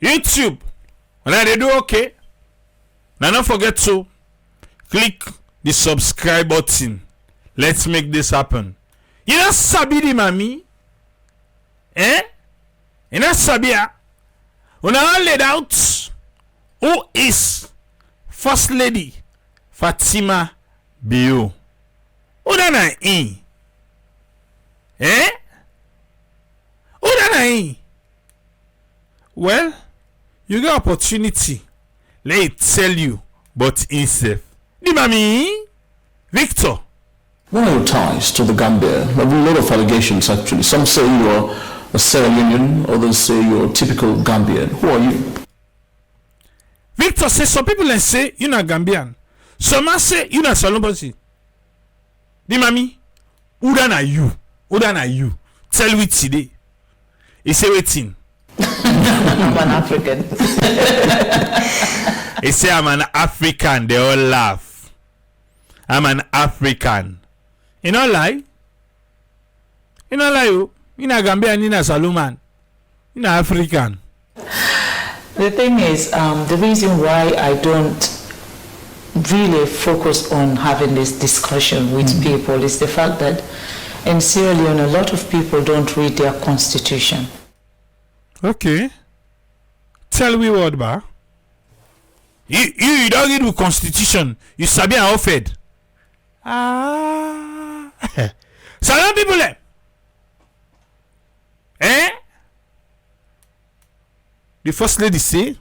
YouTube. When they do okay. Now don't forget to click the subscribe button. Let's make this happen. You know sabi di mami? You know sabia? When I laid out who is First Lady Fatima Bio. Who da na in? Who da na in? Well, you got opportunity. Let it tell you, but instead. Di mami? Victor. What are your ties to the Gambia? There are a lot of allegations actually. Some say you are a Sierra Leonean, others say you're a typical Gambian. Who are you? Victor says some people say you're not Gambian. Some say you're not Salombosi. Di mami, who dan are you? Who dan are you? Tell me today. He say waiting. I'm an African. He say I'm an African. They all laugh. I'm an African. You know lie? You know lie you? You not Gambian, you not Saluman. You not African. The thing is, the reason why I don't really focus on having this discussion with people is the fact that in Sierra Leone, a lot of people don't read their constitution. Okay. Tell me what, ba? You don't read the constitution. You sabi and offered. Some people the First Lady say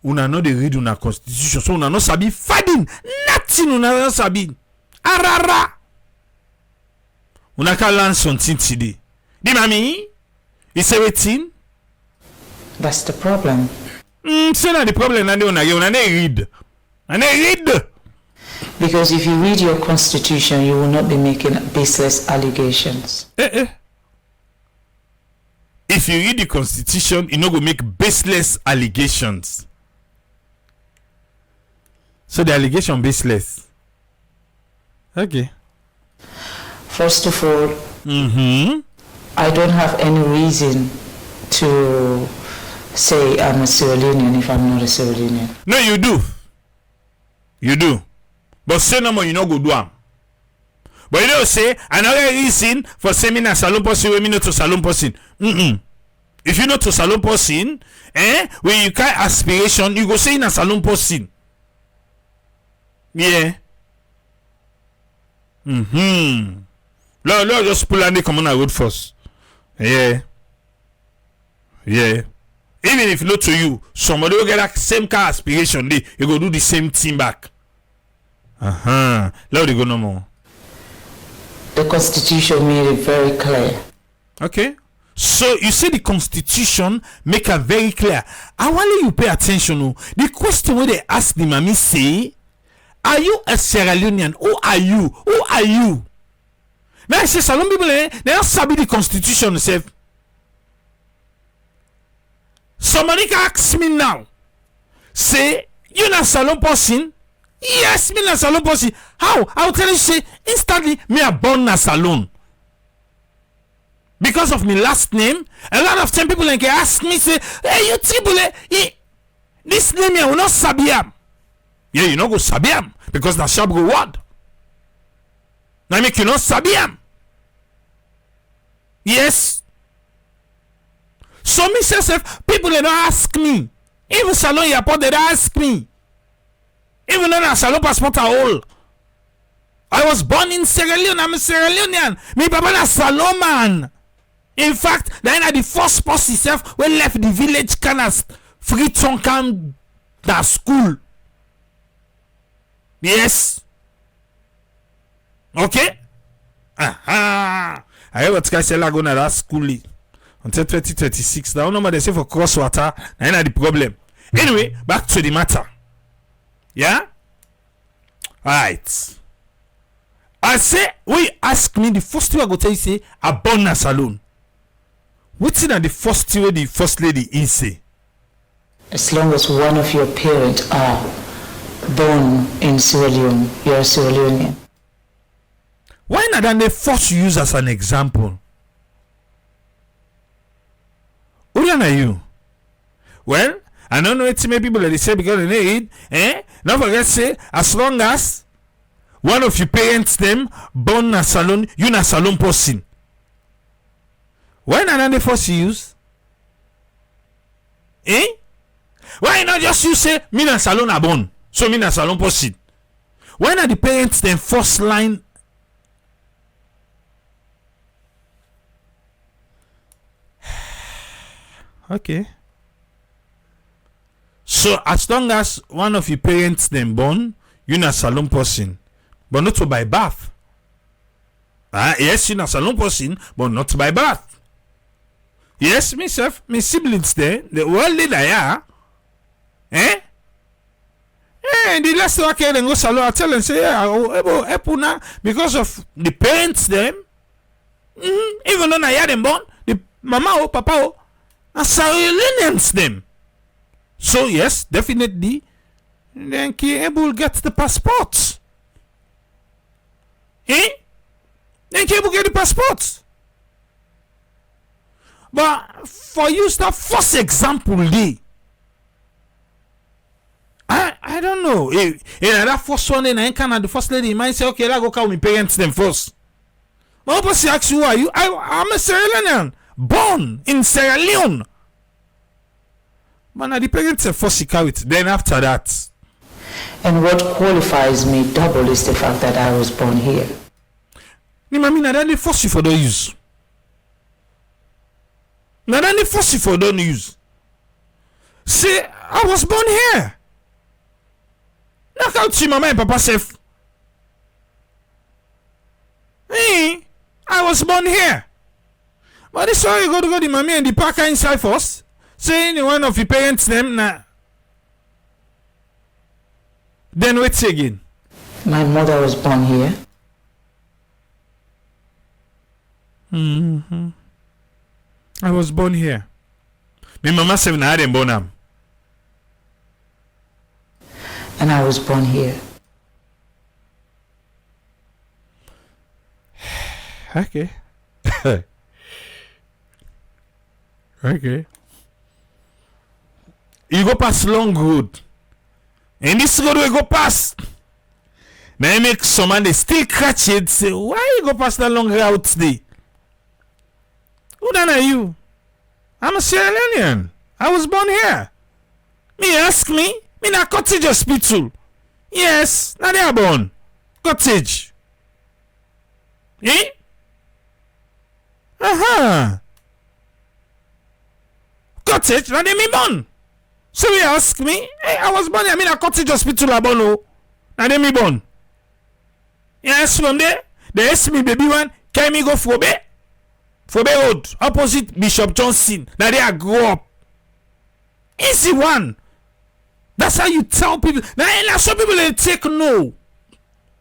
una no dey read una constitution, so una no sabi fading nothing, una no sabi arara. Una can learn something today. Di mami, you say wetin? That's the problem. Say na the problem na dey una read. Una read. Because if you read your constitution, you will not be making baseless allegations. If you read the constitution, you no go make baseless allegations. So the allegation baseless. Okay. First of all, I don't have any reason to say I'm a Sierra Leonean if I'm not a Sierra Leonean. No, you do. You do. But say no more, you no go do am. But you know say another reason for saying me na salon person when me not to salon person. If you not to salon person, when you carry aspiration, you go say na salon person. Yeah. Lord just pull on the common road first. Yeah. Yeah. Even if not to you, somebody will get that same kind of aspiration, they you go do the same thing back. Lord, you go no more. The constitution made it very clear. Okay. So you say the constitution make it very clear. I want you pay attention. The question where they ask the mommy say, are you a Sierra Leonean? Who are you? Who are you? Now I say some people they don't sabi the constitution itself. Somebody can ask me now. Say you not salon person? Yes, me na salon person. How? I'll tell you say instantly me a born na salon. Because of my last name, a lot of time people can ask me say, hey you tribule, this name here will not sabiam. Yeah, you know go sabiam because na sharp go word. Now make you not sabiam. Yes. So me say people they don't ask me. Even salon airport they don't ask me. Even though I salon passport at all. I was born in Sierra Leone. I'm a Sierra Leonean. Me papa na salon man. In fact, then I the first person itself when left the village kind of free tonkan that school. Yes. Okay. I heard what guy say like going to that school until 2026. Now no matter they say for cross water, then the problem. Anyway, back to the matter. Yeah? Alright. I say, when you ask me, the first thing I go tell you say, I born a salon. What's in the first thing where the First Lady is say? As long as one of your parents are born in Sierra Leone, you're a Sierra Leonean. Why not then they force you use as an example? Who are you? well, I don't know what many people they say because they need, don't forget say, as long as one of your parents them born a salon, you na salon person. When another force use? Why not just you say me na salon a born, so me na salon person? When are the parents then first line? Okay. So as long as one of your parents then born, you na salon person, but not by birth. Yes, you na salon person, but not by birth. Yes, myself, my siblings there, the world leader, yeah. The last one can go salon, I tell them say, yeah, because of the parents them. Even though I had them born, the mama or papa or, Sierra them. So yes, definitely, then can able get the passports. Then can able get the passports. But for you, that first example, I don't know. That first one, then I can the first lady might say, okay, I go call my parents them first. But I ask you, who are you? I'm a Sierra Leonean, born in Sierra Leone. But now the parents are first security. Then after that. And what qualifies me double is the fact that I was born here. Now then they force you for don't use. Now then they force you for don't use. Say, I was born here. Knock out to mama and papa safe. I was born here. But this why you go to the mommy and the parker inside first. Saying one of your parents them now. Then wait again. My mother was born here. I was born here. My mama said I didn't born am. And I was born here. Okay. Okay. You go past long road. And this road will go past. Now you make someone they still catch it. Say, why you go past that long route today? Who then are you? I'm a Sierra Leonean. I was born here. Me ask me na cottage hospital. Yes, now they are born. Cottage. Cottage, now they me born. So you ask me, hey, I was born here, I cottage hospital I born. Now they me born. Yes, from there, they ask me baby one, can me go Fobe Road, opposite Bishop Johnson. Now they are grow up. Easy one. That's how you tell people. Now some people they take no.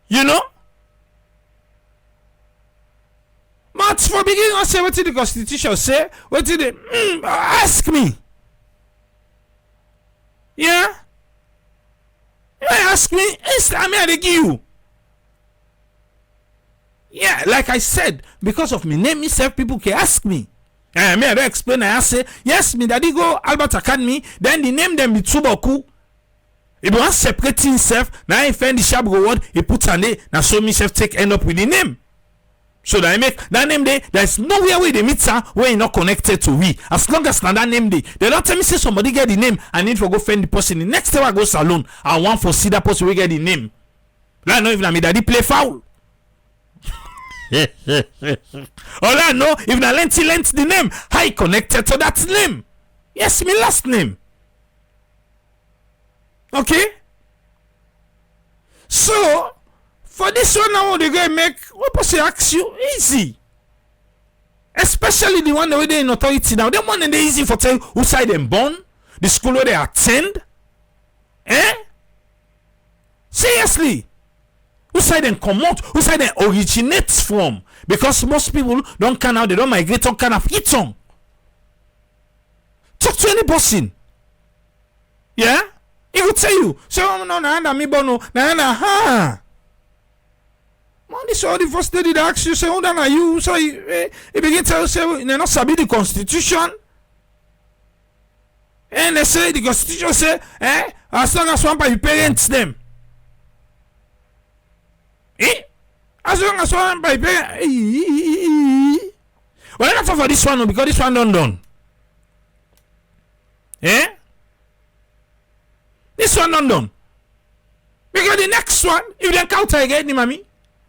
You know? But for beginning, I say what did the Constitution say? What did they ask me? Yeah? You ask me, I they give you. Yeah, like I said, because of me name myself, people can ask me. I don't explain. I say, yes, me daddy go Albert Academy, then the name them be Tsuboku. If you want separate himself, now I find the sharp reward, he puts a name, now so myself take end up with the name. So that I make that name day, there's nowhere where they meet her where you're not connected to we. As long as now that name day, they don't tell me say somebody get the name, I need to go find the person. The next time I go salon, I want for see that person will get the name. I know if na me daddy play foul. All I know if na lent the name, how he connected to that name. Yes, me last name. Okay? So for this one now they go make what person ask you easy. Especially the one that they in authority now. Them one they easy for tell who side them born, the school where they attend. Seriously. Who side them come out? Who side them originates from? Because most people don't come out, they don't migrate on kind of hit on. Talk to any person. Yeah? He will tell you. So no, me bono, ha. Man, this all the first lady that asks you, say, who are you? So he begin to tell you, say, you not sabi the Constitution. And they say the constitution say, as long as one by parents them. As long as one by parents. Well, not for this one because this one done. This one done. Because the next one, if they encounter again, the mommy,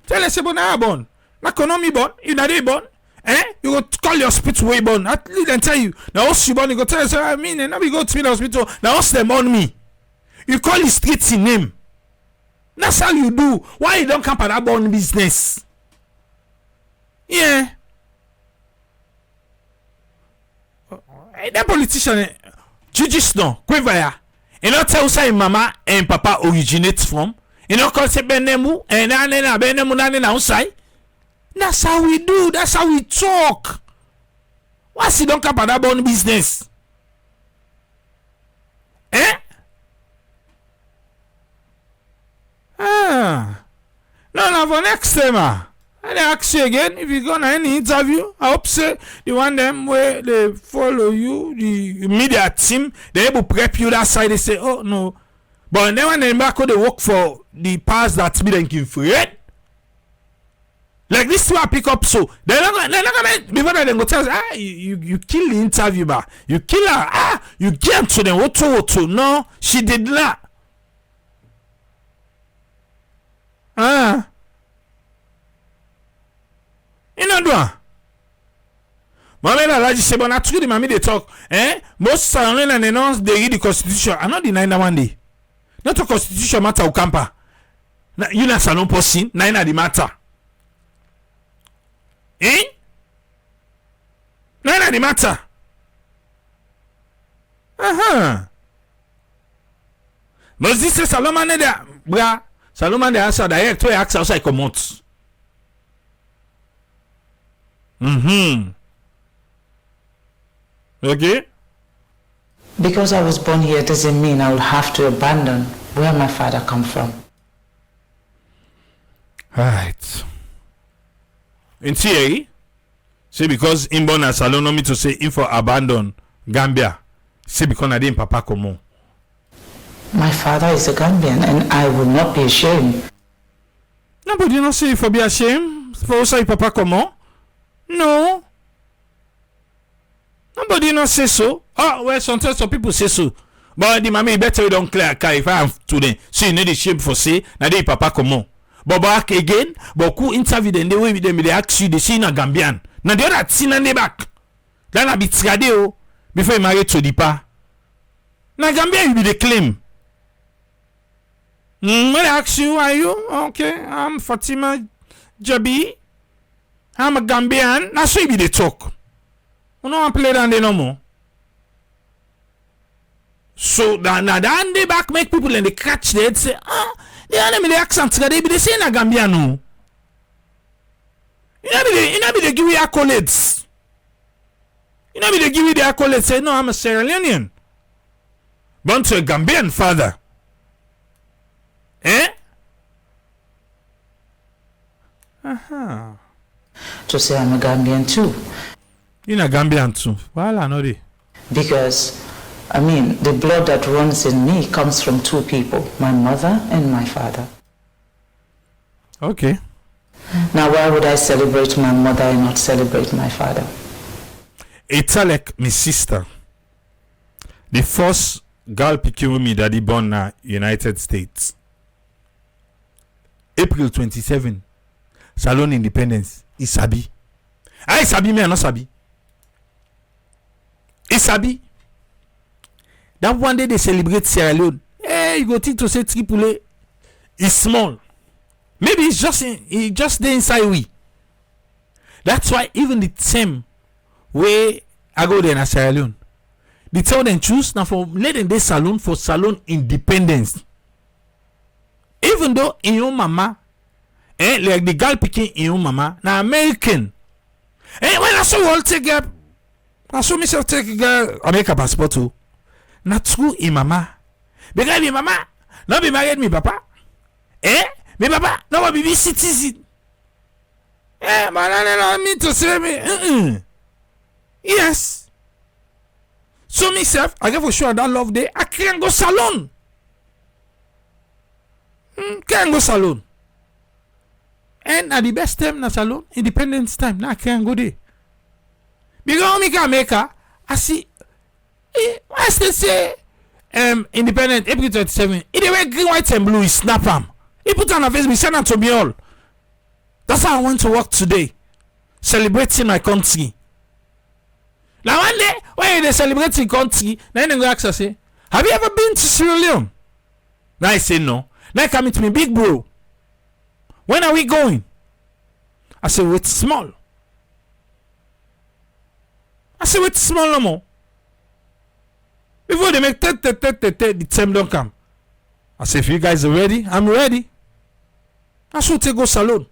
tell us about na born. Na economy born, if na they born, you go call your hospital way born. At least they tell you. Now what's you born, you go tell us, I mean, now we go to the hospital. Now what's them on me? You call the street in name. That's how you do. Why you don't come for that born business? Yeah. That politician, judges no, quiver. You know tell say mama and papa originate from. You know call say benemu and benemu na outside. That's how we do. That's how we talk. What's he don't come for that born business? No, for next time. And I ask you again, if you go on any interview, I hope say the one them where they follow you, the media team, they able prep you that side, they say, oh no. But then when they back they work for the powers that be then give free. Like this one pick up so they're not gonna before they go tell us, you kill the interview bar. You kill her, you get to them, what. No, she did not. You know do. Mama la say but na true the mommy they talk. Most Salon and announce they read the constitution. I not deny that one day. Not the constitution matter ukampa. Na you na Salon person, na the matter. Na the matter. But this is Salomon there, bra. Salomon the answer direct to ask outside come out. Okay. Because I was born here doesn't mean I will have to abandon where my father come from. Right. In theory, say because in born as Salon no me to say if for abandon Gambia, say because I didn't papa come. My father is a Gambian and I will not be ashamed. Nobody not say if I be ashamed for say papa come. No. Nobody not say so. Oh, well, sometimes some people say so. But the mommy better you don't clear car if I am today. So you need the shame for say, na they papa come on. But back again, but who interview them, the way with them, they ask you, they say na Gambian. Now the other thing and they back. Then I be tradeo before you marry to the pa. Na Gambian you be the claim. When I ask you, are you? Okay, I'm Fatima Jabi. I'm a Gambian. That's why you be the talk. You know I play down there no more. So now they back make people and they catch they say, the enemy the accent they be they say na Gambian no. You know be they give you accolades. You know be they give you the accolades say no I'm a Sierra Leonean. Born to a Gambian father. To say I'm a Gambian too. You're a Gambian too. Well, I know they. Because, I mean, the blood that runs in me comes from two people, my mother and my father. Okay. Now, why would I celebrate my mother and not celebrate my father? It's like my sister. The first girl picking with me daddy born in United States. April 27. Salon Independence. Isabi. I sabi me, I not sabi. Isabi. That one day they celebrate Sierra Leone. You go think to say Triple is small. Maybe it's just there inside we. That's why even the same way I go there in Sierra Leone. The tell them choose now for letting this salon for Salon Independence. Even though in your mama, like the girl picking in your mama, now American. When I saw all take up, I saw myself take American passport too. Not true in mama. Because me mama, not be married me papa. Me papa, no be citizen. Man, I don't mean to say me. Yes. So myself, I get for sure that love day, I can't go salon. Can't go salon. And at the best time na salon, independence time, now I can't go there. Because me can make her, I see, I still say, independent, April 27, it wear green, white, and blue, he snap him. He put on a face, we send it to me all. That's how I went to work today, celebrating my country. Now one day, when they celebrating country, then they go ask us, say, have you ever been to Sierra Leone? Now I say no. Now come to me, big bro. When are we going? I say, wait small. I say, wait small no more. Before they make the time don't come. I say, if you guys are ready, I'm ready. I should take go salon.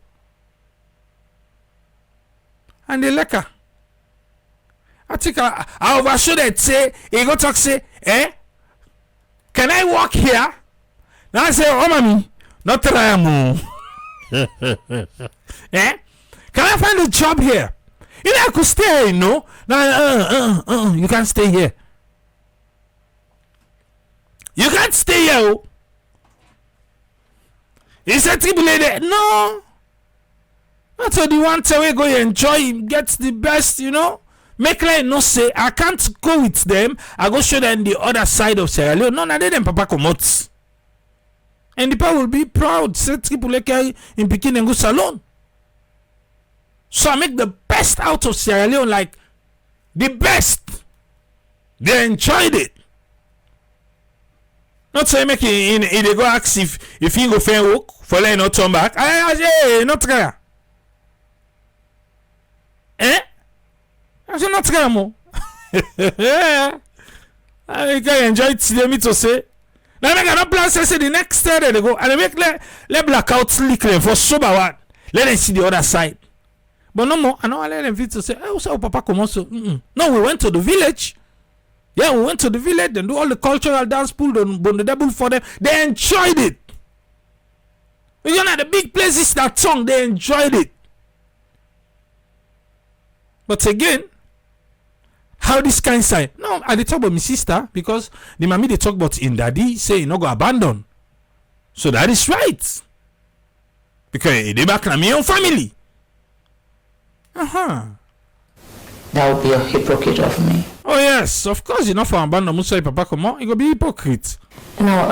And they like her. I think I overshoot it. Say, he go talk, say, can I walk here? Now I say, oh, mommy, not try more. Can I find a job here? You know, I could stay here, you know. No, you can't stay here. You can't stay here. Oh. He said, no. That's what you want to go enjoy, get the best, you know. Make like no say, I can't go with them. I go show them the other side of Sierra Leone. No, they them papa come out. And the people will be proud. Say triple in Pekin and go salon. So I make the best out of Sierra Leone, like the best. They enjoyed it. Not say make it they go ask if he go fair work for like not turn back. I say not try. I say not try more. I can enjoy it today, me to say. Now I got a plan say the next day they go and they make let blackout slick for sober one. Let them see the other side. But no more, I don't let them fit to say, oh, so Papa come also. No, we went to the village. Yeah, we went to the village and do all the cultural dance pool, the double for them. They enjoyed it. You know, the big places that song, they enjoyed it. But again, how this kind side? No, I talk about my sister because the mommy they talk about in daddy say you no go abandon. So that is right. Because they back in my own family. That would be a hypocrite of me. Oh yes, of course you're not for abandon Musa Papa Komo, you go be hypocrite. Now,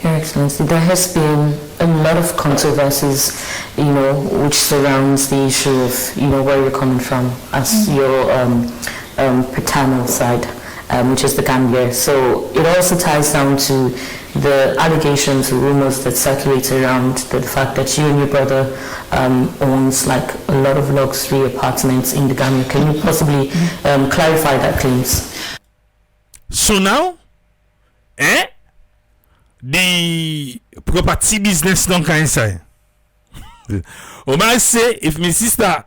Your Excellency, there has been a lot of controversies, you know, which surrounds the issue of, you know, where you're coming from as your paternal side, which is the Gambia. So it also ties down to the allegations, the rumors that circulate around the fact that you and your brother owns like a lot of luxury apartments in the Gambia. Can you possibly clarify that, please? So now, the property business don't come inside. Omar say, if my sister,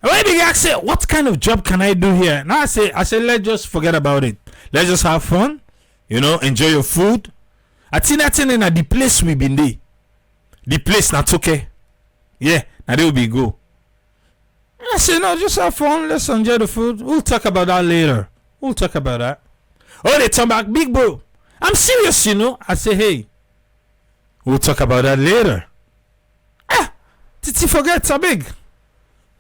when the guy say, what kind of job can I do here? Now I say, let's just forget about it. Let's just have fun, you know, enjoy your food. I think that's in the place we been there. The place not okay. Yeah, now they will be go. I say, no, just have fun. Let's enjoy the food. We'll talk about that later. We'll talk about that. Oh, they turn back, big bro. I'm serious, you know. I say, hey, we'll talk about that later. Did you forget, so big?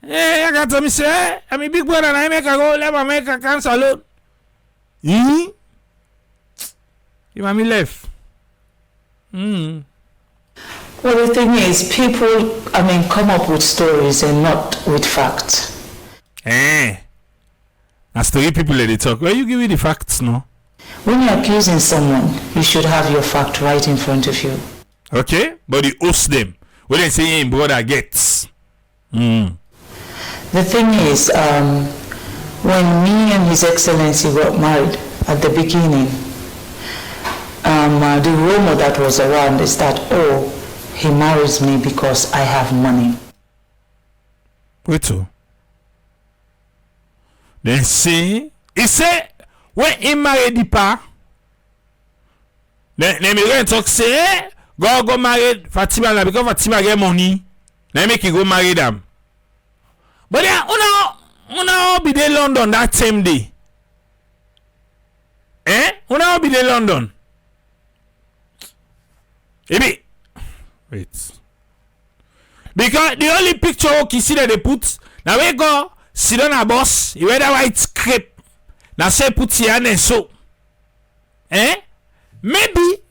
Yeah, I got to me say, I'm a big brother and I make a go, let me make a cancel alone. You want me left? Well, the thing is, people, come up with stories and not with facts. As story people let it talk. Well, you give me the facts, no? When you're accusing someone, you should have your fact right in front of you. Okay, but you host them. When they say, hey, brother gets. The thing is, when me and His Excellency got married at the beginning, the rumor that was around is that, oh, he marries me because I have money. Wait till. Then see, he say, when he married the pa, then me go and talk say, go marry Fatima now because Fatima get money. Then make you go marry them. But then, una be there London that same day. Una be the London. Maybe. Wait. Because the only picture you see that they put, now we go sit on a bus, you wear that white script. Now say put here and so. Maybe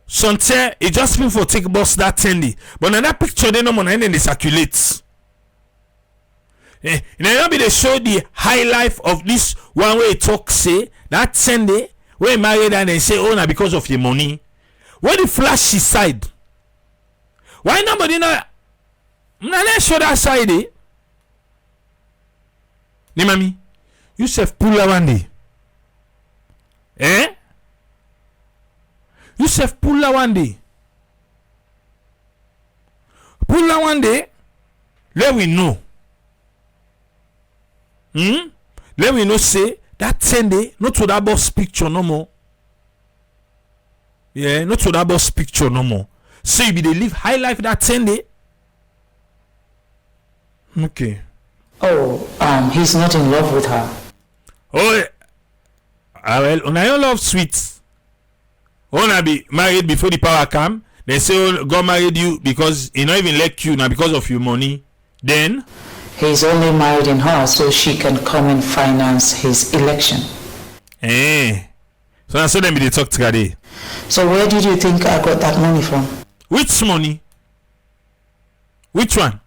something it just mean for take bus that trendy. But in that picture they no money and then they circulate. Now be they show the high life of this one way talk say that trendy when married and they say oh now because of your money. Where the flashy side? Why nobody know? Let's show that side. Ni mami, you self pull one day. You self pull one day. Pull one day. Let we know. Let we know say that Sunday not to that boss picture no more. Yeah, not to that boss picture no more. So you be they live high life that Sunday. Okay. Oh, he's not in love with her. Oh, well, when I love sweets. Wanna be married before the power come. They say oh, God married you because he not even like you now because of your money. Then he's only married in her so she can come and finance his election. So that's so them be they talk together. So where did you think I got that money from? Which money? Which one?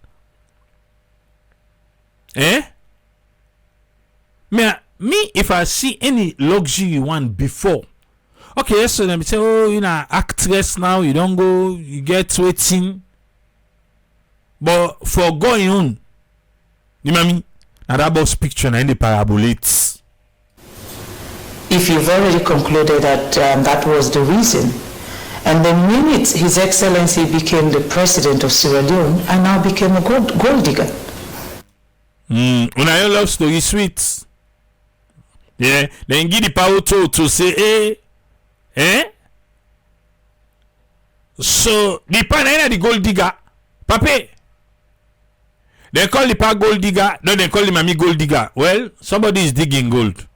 Me if I see any luxury one before. Okay, so let me say, oh, you know, actress now, you don't go, you get waiting. But for going on, you know me, now that box picture and the parabolates. If you've already concluded that that was the reason, and the minute His Excellency became the president of Sierra Leone, I now became a gold digger. When I love story sweet. Yeah, then give the power to say, So the pan the gold digger, Pape. They call the pa gold digger, no, they call the mommy gold digger. Well, somebody is digging gold.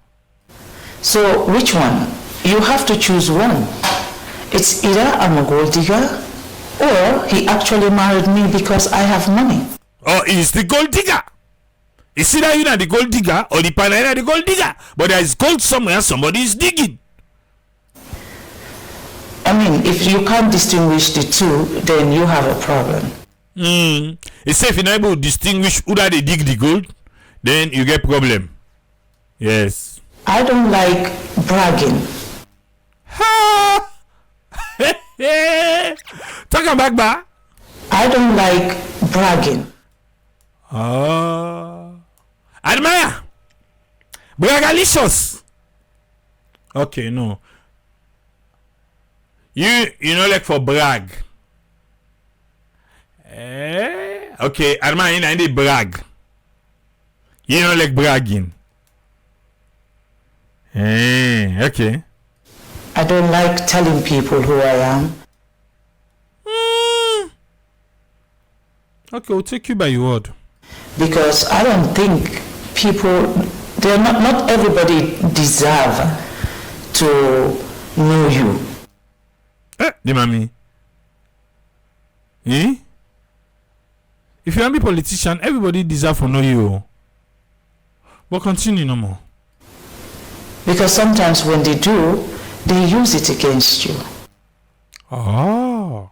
So which one? You have to choose one. It's either I'm a gold digger, or he actually married me because I have money. Or it's the gold digger. It's either you are the gold digger or the pan the gold digger. But there is gold somewhere, somebody is digging. I mean, if you can't distinguish the two, then you have a problem. It's if you're not able to distinguish who that they dig the gold, then you get problem. Yes. I don't like bragging. Ha! Talk back, ba. I don't like bragging. Admire. Bragalicious. Okay, no. You know like for brag. Okay, admire you know brag. You know like bragging. Okay. I don't like telling people who I am. Okay, we'll take you by your word. Because I don't think people, they're not everybody deserve to know you. The mommy. If you want to be a politician, everybody deserve to know you. But continue no more. Because sometimes when they do, they use it against you. Oh.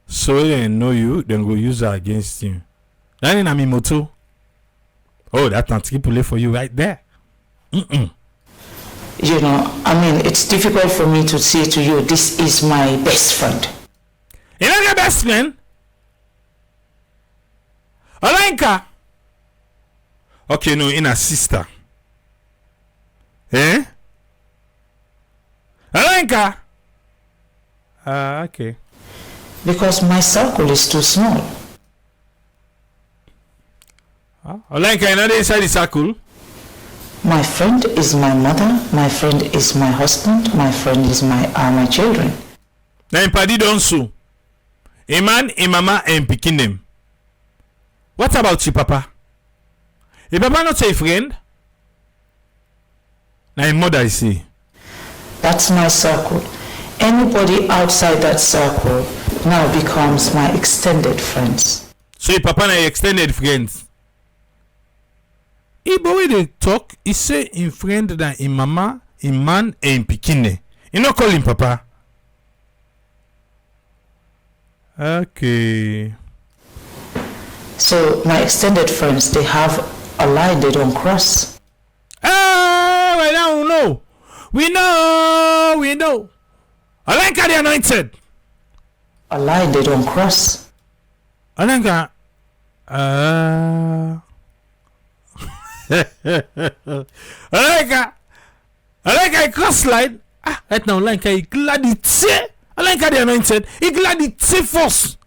So they know you, then go use her against you. That ain't a motto. Oh, that not play for you right there. You know, I mean, it's difficult for me to say to you, this is my best friend. You know your best friend? Olenka. Okay, no, in a sister. Olenka. Okay. Because my circle is too small. Olenka, you know they inside the circle? My friend is my mother, my friend is my husband, my friend is my children. Now in Paddy don't sue. A man, a mama, and picking them. What about you, Papa? Your papa not a friend? Now your mother, I see. That's my circle. Anybody outside that circle now becomes my extended friends. So your papa and your extended friends. Ibo way they talk, he say in friend than in mama, in man, and in pikine. He not call him papa. Okay. So my extended friends, they have a line they don't cross. Ah, well now we know. We know. I like how they anointed. A line they don't cross. I like I like I cross line. Right now, like I glad it's I like how they anointed. He glad it's first.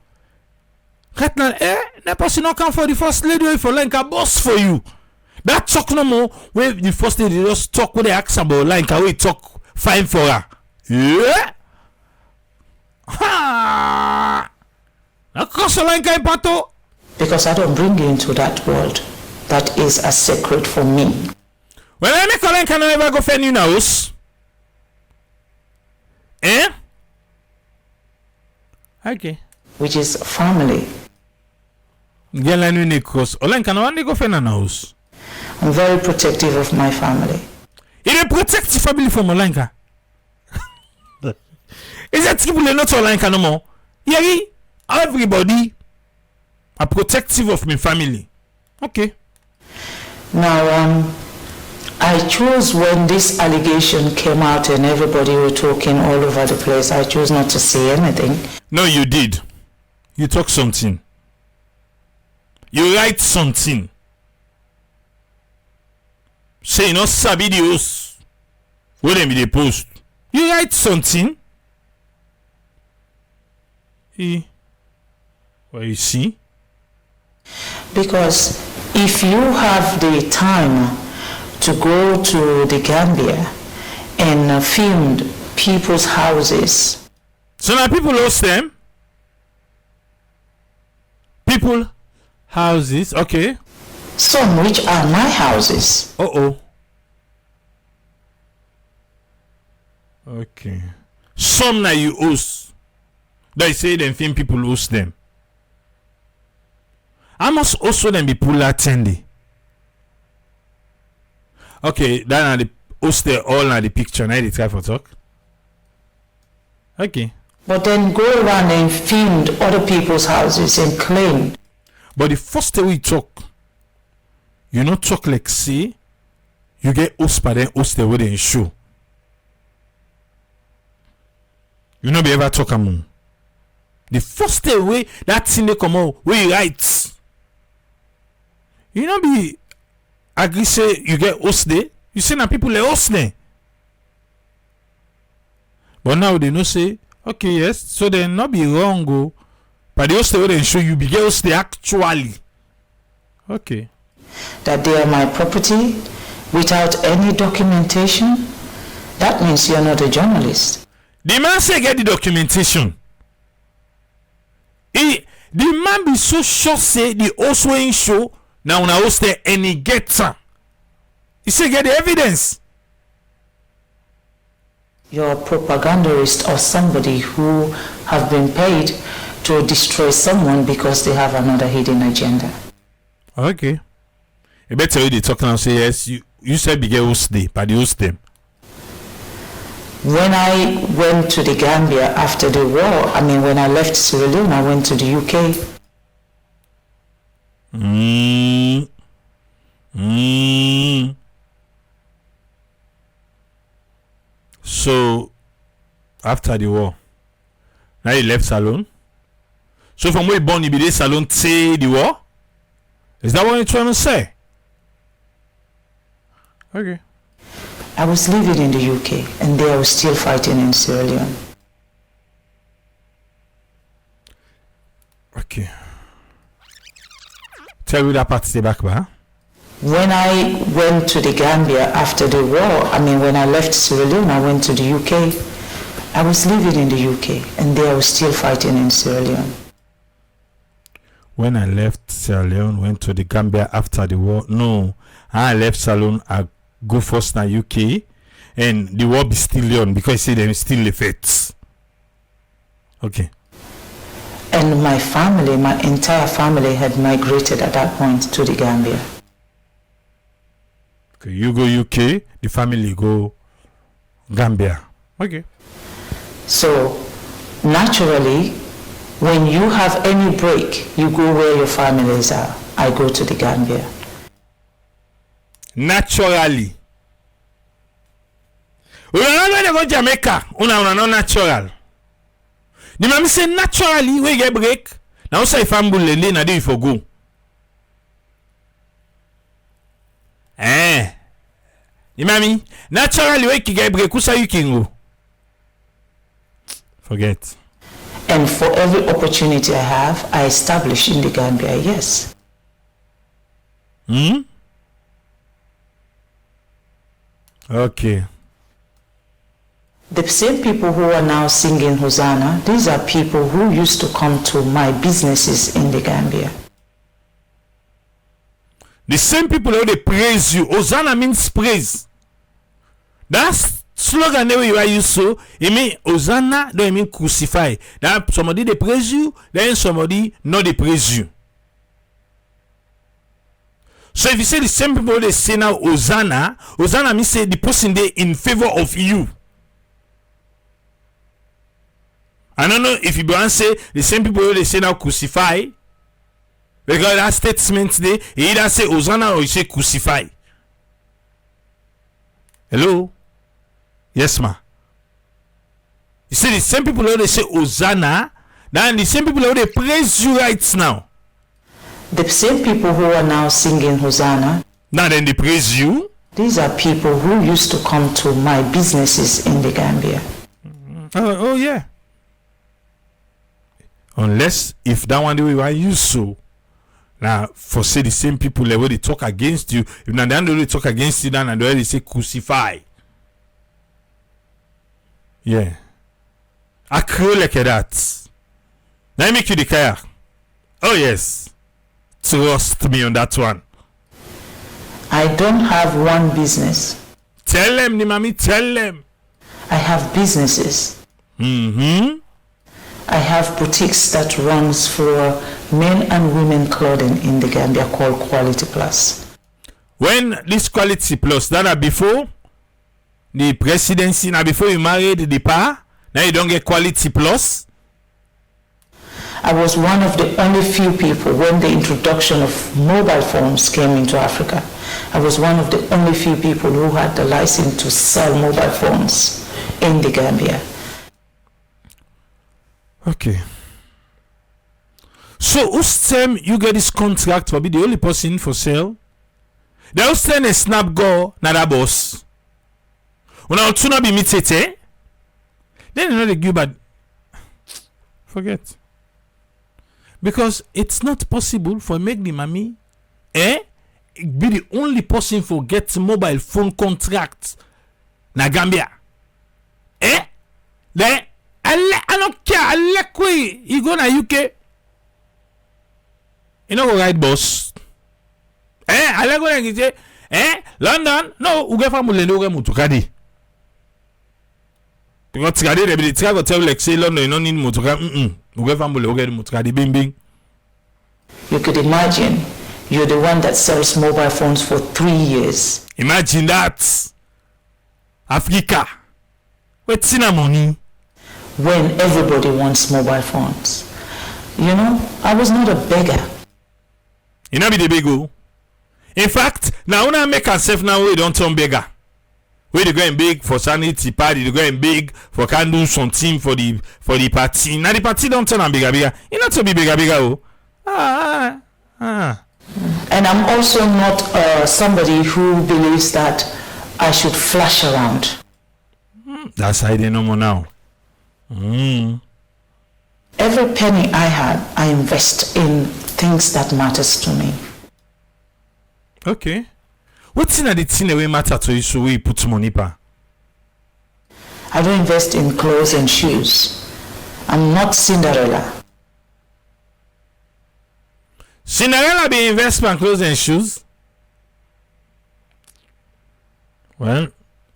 Right now, that person not come for the first lady for like a boss for you. That talk no more. Where the first lady just talk with the ask about like how we talk fine for her. Yeah. Ha. That cross like I pato. Because I don't bring you into that world. That is a secret for me. When I make a line, can I ever go for any house? Eh? Okay. Which is family. Girl, I need cross. Olen can I go for an house? I'm very protective of my family. It is protect the family from Olenka. Is that people not Olenka no more? Yeah, everybody are protective of my family. Okay. Now, I chose when this allegation came out and everybody were talking all over the place, I chose not to say anything. No, you did. You talk something. You write something. Say no videos. Where them they post. You write something. Well, you see? Because if you have the time to go to the Gambia and film people's houses. So now people lost them? People houses, okay. Some which are my houses. Uh-oh. Okay. Some that you host. They say them film people host them. I must also then be pull attendee. Okay, that are the host all are the picture. Now they try for talk. Okay. But then go around and filmed other people's houses and claim. But the first day we talk, you not talk like say you get host by then host the way they show. You not be ever talk among. The first day way that thing they come out where you write. You not be agree say you get host day. You say now people like host day. But now they no say okay yes, so they not be wrong go. But the host way they show you be get host day actually. Okay. That they are my property without any documentation. That means you're not a journalist. The man say get the documentation. The man be so sure say the host way show now when I host there and he gets her. He say get the evidence. You're a propagandist or somebody who have been paid to destroy someone because they have another hidden agenda. Okay. I better you they talk now say yes, you said big host day, but the host them. When I went to the Gambia after the war, when I left Sierra Leone, I went to the UK. So, after the war, now you left Salone. So from where you born, you be there Salone say the war? Is that what you're trying to say? Okay. I was living in the UK and they were still fighting in Sierra Leone. Okay. Tell me that part stay back, huh? When I went to the Gambia after the war, when I left Sierra Leone, I went to the UK. I was living in the UK and they were still fighting in Sierra Leone. When I left Sierra Leone, went to the Gambia after the war. No, I left Sierra Leone, I go first na UK, and the war be still on because say them still effects. Okay. And my family, my entire family had migrated at that point to the Gambia. Okay, you go UK, the family go Gambia. Okay. So naturally, when you have any break, you go where your families are. I go to the Gambia. Naturally. Una no go Jamaica. Una no natural. The mama say naturally we get break. Now say if I'm bulele na dey for go. The mommy naturally we get break. Who say you can go? Forget. And for every opportunity I have, I establish in the Gambia, yes. Okay. The same people who are now singing Hosanna, these are people who used to come to my businesses in the Gambia. The same people who they praise you. Hosanna means praise. That's slogan the way you are used to. It mean Hosanna, don't mean crucify. That somebody they praise you, then somebody not they praise you. So if you say the same people they say now Hosanna, Hosanna means say the person they in favor of you. I don't know if you go and say the same people they say now crucify, because that statement they either say Hosanna or you say crucify. Hello? Yes, ma. You see the same people who they say Hosanna, then the same people who they praise you right now. The same people who are now singing Hosanna, now then they praise you. These are people who used to come to my businesses in the Gambia. Oh yeah. Unless if that one day we were used so. Now for say the same people the way they talk against you, if now they talk against you, then and the way they say crucify. Yeah. I crew like that. Now make you the care. Oh yes. Trust me on that one. I don't have one business. Tell them, the mommy, tell them. I have businesses. I have boutiques that runs for men and women clothing in the Gambia called Quality Plus. When this Quality Plus, that are before the presidency, now before you married the pa, now you don't get Quality Plus. I was one of the only few people when the introduction of mobile phones came into Africa. I was one of the only few people who had the license to sell mobile phones in the Gambia. Okay. So whose time you get this contract for be the only person for sale? They will send a snap go na that boss. When I tuna be mitete, then you know they give bad. Forget. Because it's not possible for make the mommy be the only person for get mobile phone contract na Gambia. Then I don't care. I like way you go na UK. You know go right boss. I like go na say London no uge famule no uge mutukadi. Because Tigade they be the go tell like say London you don't need mutukadi. Uge famule uge mutukadi bing bing. You could imagine you're the one that sells mobile phones for 3 years. Imagine that. Africa. What's in money? When everybody wants mobile phones. You know, I was not a beggar. You know be the big. In fact, now when I make ourselves now we don't turn beggar. We they going big for sanity party, they going big for can do something for the party. Now the party don't turn on bigger. You not to be bigger. And I'm also not somebody who believes that I should flash around. That's how they know more now. Every penny I have, I invest in things that matters to me. Okay. What's in the thing that matter to you so we put money pa? I don't invest in clothes and shoes. I'm not Cinderella. Cinderella be invest in clothes and shoes. Well,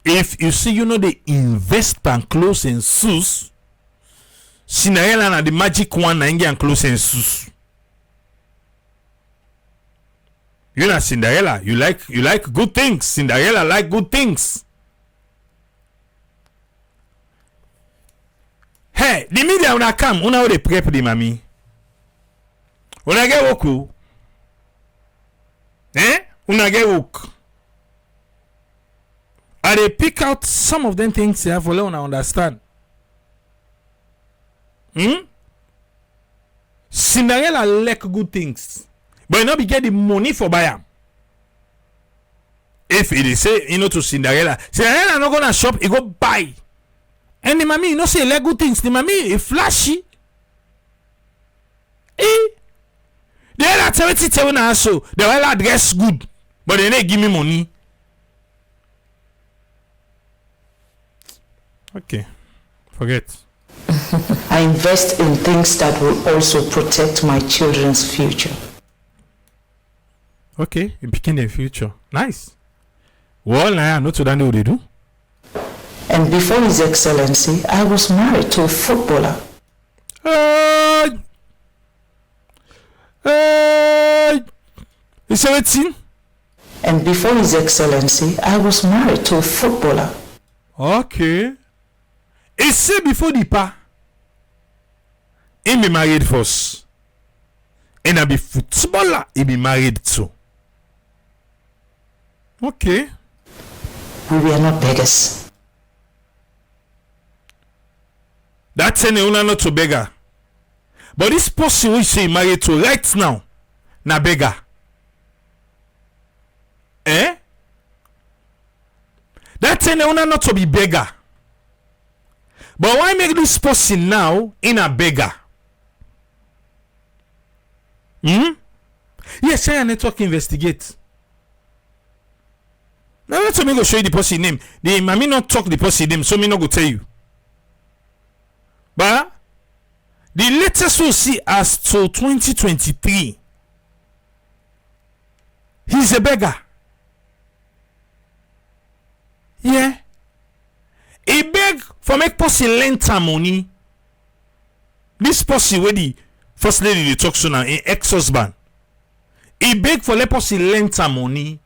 if you see, they invest in clothes and shoes. Cinderella na the magic one and clothes and shoes. You know Cinderella, you like good things. Cinderella like good things. Hey, the media una come, una dey prep the mommy. Una get work. Una get work. I dey pick out some of them things here for Leone understand. Cinderella like good things, but not be get the money for buy am. If it is say to Cinderella not gonna shop, he go buy. And the mommy say like good things. The mommy is flashy. The other 77 also they will dress good, but they don't give me money. Okay, forget. I invest in things that will also protect my children's future. Okay, you begin the future. Nice. Well, I know to that what they do. And before His Excellency, I was married to a footballer. Is 17? And before His Excellency, I was married to a footballer. Okay. It say before the pa, he be married first. And I be footballer, he be married too. Okay. We were not beggars. That's any una not to beggar. But this person we say married to right now, na beggar. That's any una not to be beggar. But why make this person now in a beggar? Yes, I network investigate. Now let me go show you the person name. The mommy not talk the person name, so me not go tell you. But the latest we see as to 2023, he's a beggar. Yeah. He beg for make person lend her money. This person where the first lady they talk to now, an ex-husband. He beg for let person lend her money.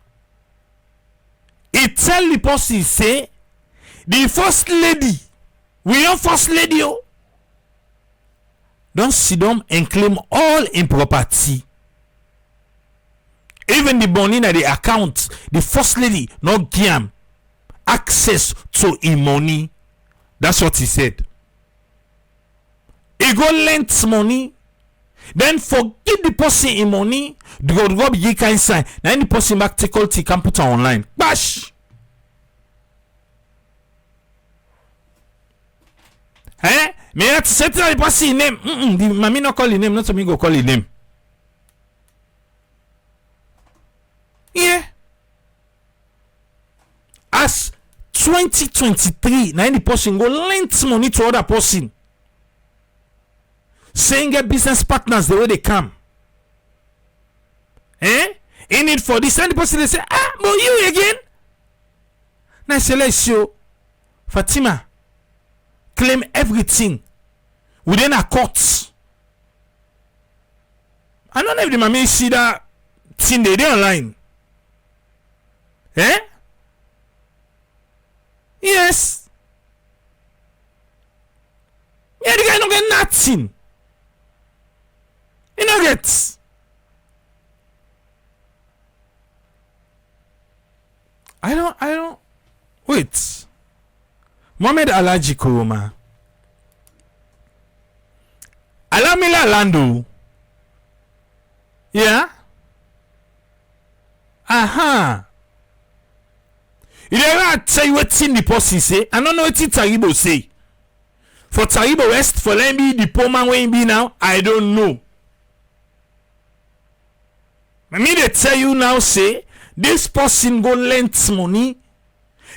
He tell the person say, the first lady, we are first lady, don't sit down and claim all in property. Even the money in the account, the first lady not give him access to him money. That's what he said. He go lend money, then forgive the person in money. The go be kind sign. Now any person back take all the computer online. Bash. Me have to settle the person name. The mommy not call his name. Not to me go call his name. Yeah. As 2023, now any person go lend money to other person, saying get business partners the way they come. In it for this, and the person they say, but you again? Now say let's show Fatima claim everything within a court. I don't know if the mommy see that thing they do online. Yes. Yeah, the guy don't get nothing. He don't get. I don't. Wait. Mohamed Alaji Kuruma. Alamila Lando. Yeah. Aha. You never tell you what in the person say. I don't know what Taribo say. For Taribo West, for let me the poor man where he be now, I don't know. I mean they tell you now say this person go lend money.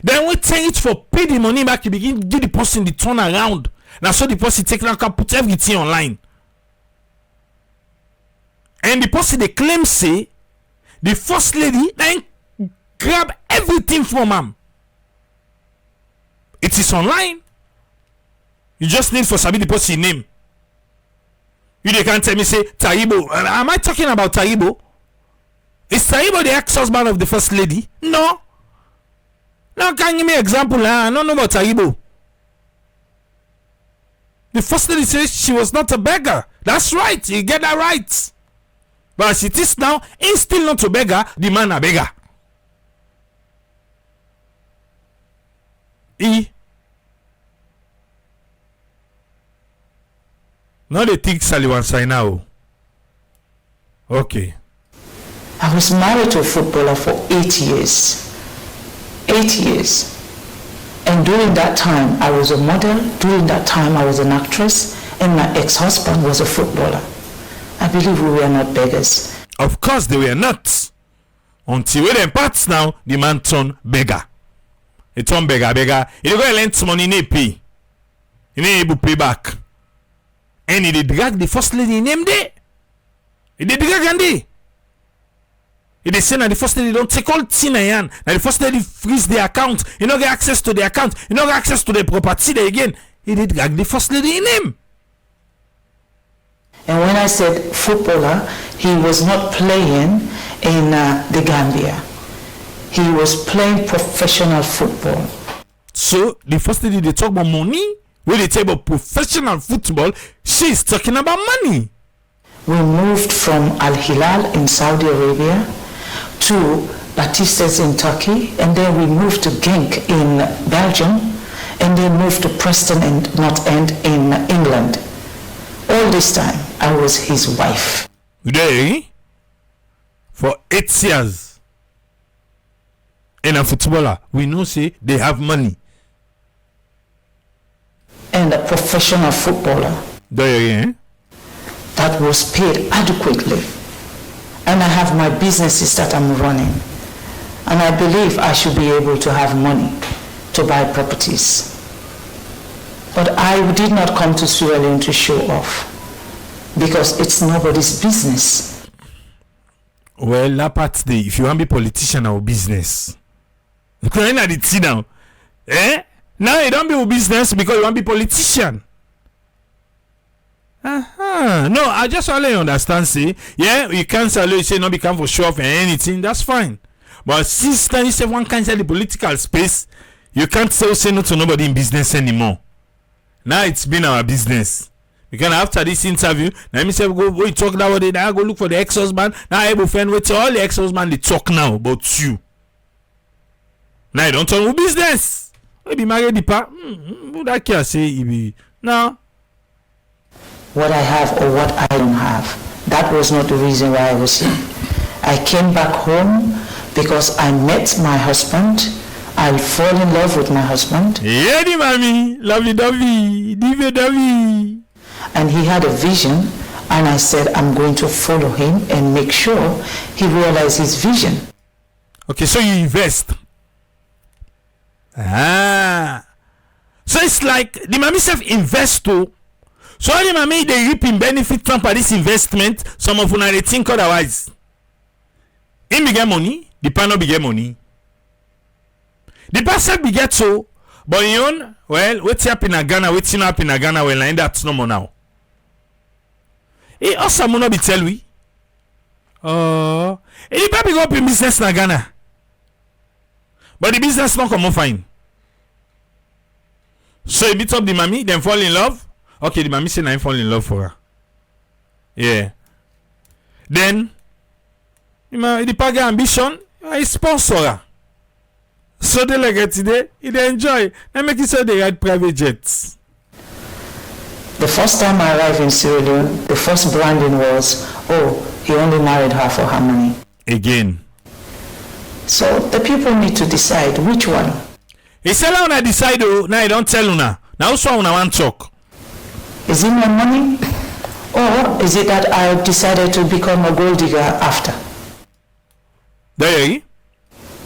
Then we take it for pay the money back. You begin give the person the turn around. Now so the person take like put everything online. And the person they claim say the first lady then grab everything from him. It is online. You just need for sabi the person name. You they can't tell me say Taibo. Am I talking about Taibo? Is Taibo the ex-husband of the first lady? No. Now can you give me an example? I don't know about Taibo. The first lady says she was not a beggar. That's right. You get that right. But as it is now, he's still not a beggar. The man a beggar. Now they think Sally wants sign now. Okay. I was married to a footballer for 8 years. 8 years. And during that time, I was a model. During that time, I was an actress. And my ex-husband was a footballer. I believe we were not beggars. Of course they were not. Until we then parts now, the man turned beggar. He turned beggar. He go lend money, he pay. He ain't able to pay back. And he did drag the first lady in him there. He did drag and they. He did say that the first lady don't take all thing and now the first lady freeze the account. He don't get access to the account. He don't get access to the property there again. He did drag the first lady in him. And when I said footballer, he was not playing in the Gambia. He was playing professional football. So the first lady they talk about money. When they talk about professional football, she's talking about money. We moved from Al Hilal in Saudi Arabia to Batistas in Turkey, and then we moved to Genk in Belgium, and then moved to Preston and North End in England. All this time, I was his wife. They, for 8 years, in a footballer, we know say they have money. And a professional footballer that was paid adequately. And I have my businesses that I'm running. And I believe I should be able to have money to buy properties. But I did not come to Sierra Leone to show off, because it's nobody's business. Well, that part day, if you want to be politician or business, because now the tea now, now you don't be a business because you want to be politician. No, I just only understand. Say, yeah, you can't say not become for show off and anything. That's fine. But since then you say one can't say the political space, you can't say no to nobody in business anymore. Now it's been our business. Because after this interview, now me say go talk that way. Now go look for the ex-husband. Now I will find with all the ex-husband they talk now about you. Now you don't talk about business. We be married the part. Who that care say he be now? What I have or what I don't have. That was not the reason why I was here. I came back home because I met my husband. I fall in love with my husband. Yeah, the mommy, lovey dovey, dovey. And he had a vision, and I said I'm going to follow him and make sure he realizes his vision. Okay, so you invest. So it's like the mommy self invest too. So the mommy they reap in benefit from this investment. Some of una they think otherwise. Him be get money, the partner be get money. The person be get so, but you know, well, what's happening in Ghana, what's happening in Ghana, well, like that's no more now. It also will not be tell we. The people go up in business in Ghana. But the business not come on fine. So he beat up the mommy, then fall in love. Okay, the mommy say I fall in love for her. Yeah. Then the page ambition, I sponsor her. So they like it today, they enjoy. They make it so they ride private jets. The first time I arrived in Sierra Leone, the first branding was, he only married her for her money. Again. So the people need to decide which one. He said, "I decide. Now I don't tell you now. Now so I want to talk. Is it my money, or is it that I decided to become a gold digger after?" There you.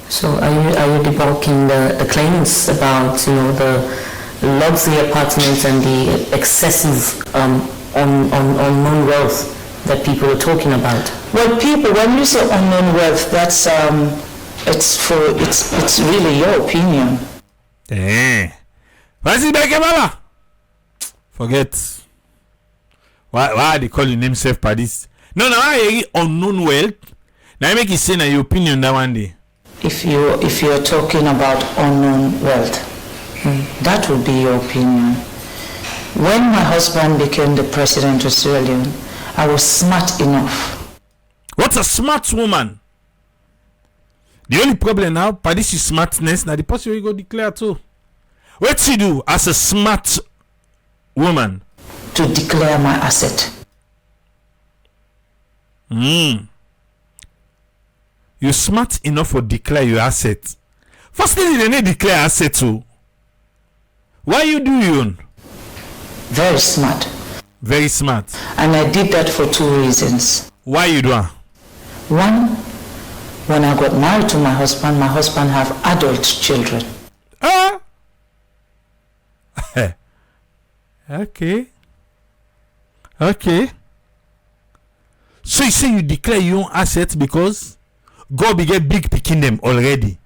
So are you debunking the claims about the luxury apartments and the excessive unknown wealth that people are talking about? Well, people, when you say unknown wealth, that's it's really your opinion. Francis Beke Baba. Forget. Why they call him himself by this? No, I unknown wealth. Now I make you say na your opinion that one day. If you're talking about unknown wealth, that would be your opinion. When my husband became the president of Sierra Leone, I was smart enough. What's a smart woman? The only problem now, by this is smartness. Now the person will go declare too. What you do as a smart woman? To declare my asset. You're smart enough to declare your asset. First thing they need declare asset too. Why you do your own? Very smart. Very smart. And I did that for 2 reasons. Why you do? One, when I got married to my husband have adult children. Okay. So you say you declare your own assets because God be get big picking them already.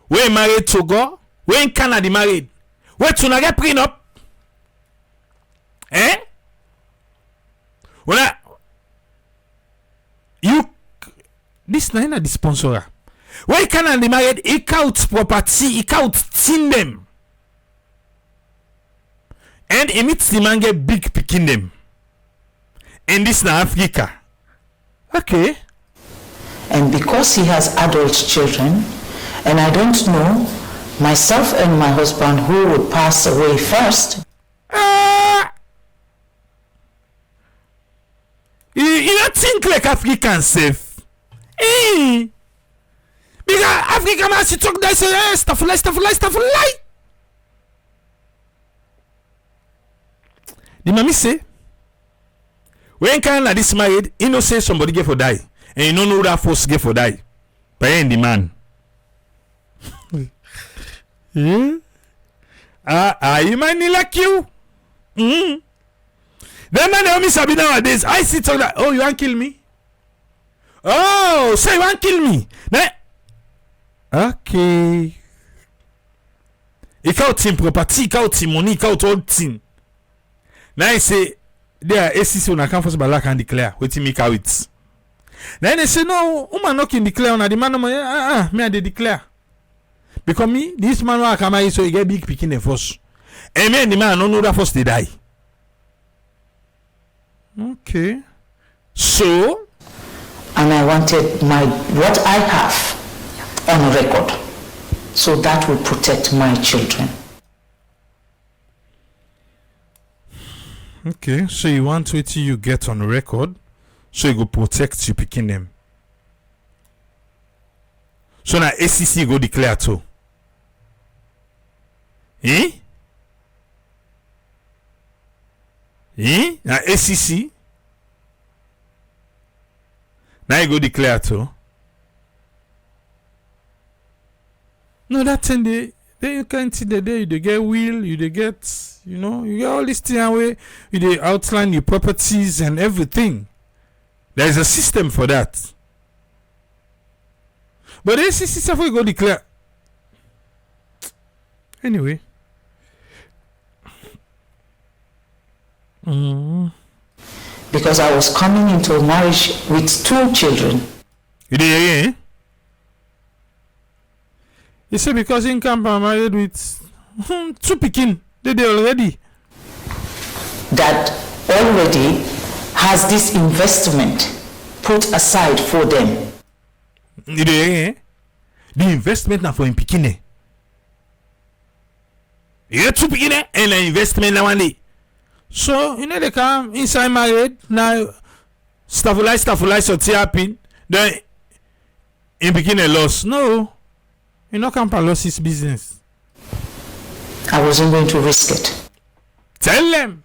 When married to God, when Canada married, where to not get prenup? When this na the sponsor. When Canada married, he count property, he count tin them. And he meets the man get big picking them. And this na Africa. Okay. And because he has adult children, and I don't know myself and my husband who would pass away first. You don't think like Africans safe. Because African man she talk that say stuff like. The mommy say when Canada this married, you know say somebody get for die. And you don't know that force get for die. But in the man. You might need like you. That man they miss Sabi nowadays. I see talk that, oh, you want kill me? Oh, so you want kill me? Okay. He count team property, he count team money, he count all team. Now I say, there ACC when I come first by can declare, wait till me count it. Then they say, no, woman not can declare on the man, me I dey declare. Because me, this man will come out so he get big picking the first. And me and the man don't know that first they die. Okay. So? And I wanted what I have on record. So that will protect my children. Okay, so you want to wait till you get on record so you go protect you picking them. So now ACC go declare too. Now ACC now you go declare too. No, that thing they you can't see the day you get will, you get, you get all this thing away, you outline your properties and everything. There is a system for that. But the ACC stuff we go declare. Anyway. Because I was coming into a marriage with 2 children. You did again? You say because in camp I'm married with 2 pikin. They already. That already has this investment put aside for them. You did again? The investment now for him pikin. You get 2 pikin and the investment now one day. So, they come inside married, now stuff like so happen, then in begin a loss. No, you not come loss his business. I wasn't going to risk it. Tell them.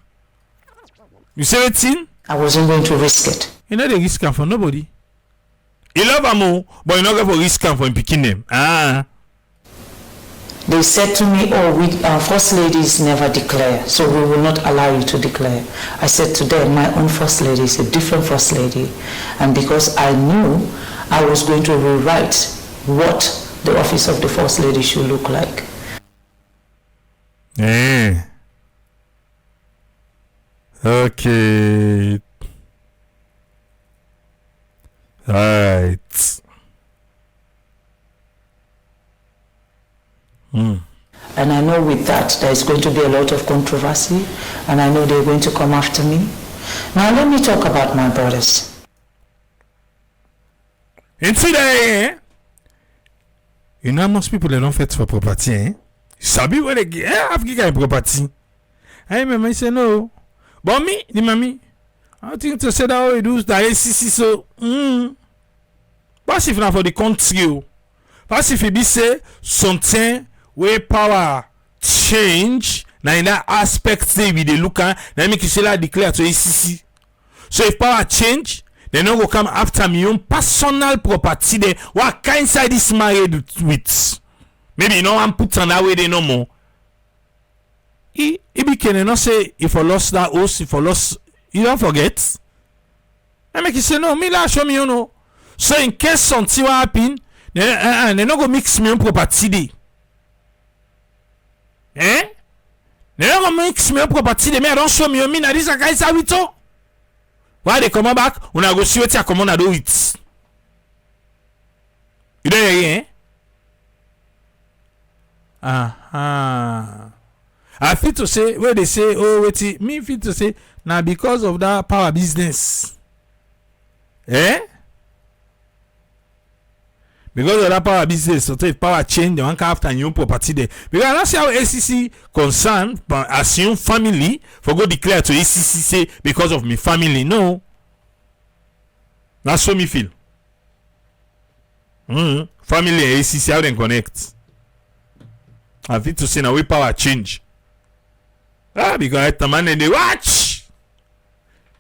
You say it in? I wasn't going to risk it. You know the risk come for nobody. You love them all, but you not going for risk come for him picking them. they said to me, oh, we first ladies never declare, so we will not allow you to declare. I said to them, my own first lady is a different first lady, and because I knew I was going to rewrite what the office of the first lady should look like. Okay. Right. And I know with that there is going to be a lot of controversy, and I know they're going to come after me. Now let me talk about my brothers. And today, you know most people they don't fight for property, eh? Sabi where they have given property. I remember say no. But me, the mommy, I think to say that how it does the ACC so Pas if not for the country. Pas if it be say something where power change now in that aspect say we they look at now make you say that declare to ACC. So if power change, they no go come after me own personal property there. What kind side is married with? Maybe you know one put on that way they no more. He be can not say if I lost that house, if I lost, you don't forget. I make you say no, me la show me you know. So in case something will happen, they no go mix me own property there. Eh? They no go mix me own property there. Me I don't show me na this guys how it all. Why they come back? When I go see what I come on, I do it. You don't hear, eh? I feel to say where they say, oh wait, me feel to say now because of that power business. Eh? Because of that power business, so if power change, they want after new property there. Because I don't see how ACC concerned, but assume family for go declare to ACC say because of me family. No. That's what me feel. Family and ACC how they connect. I feel to say now we power change. Because the man and they watch.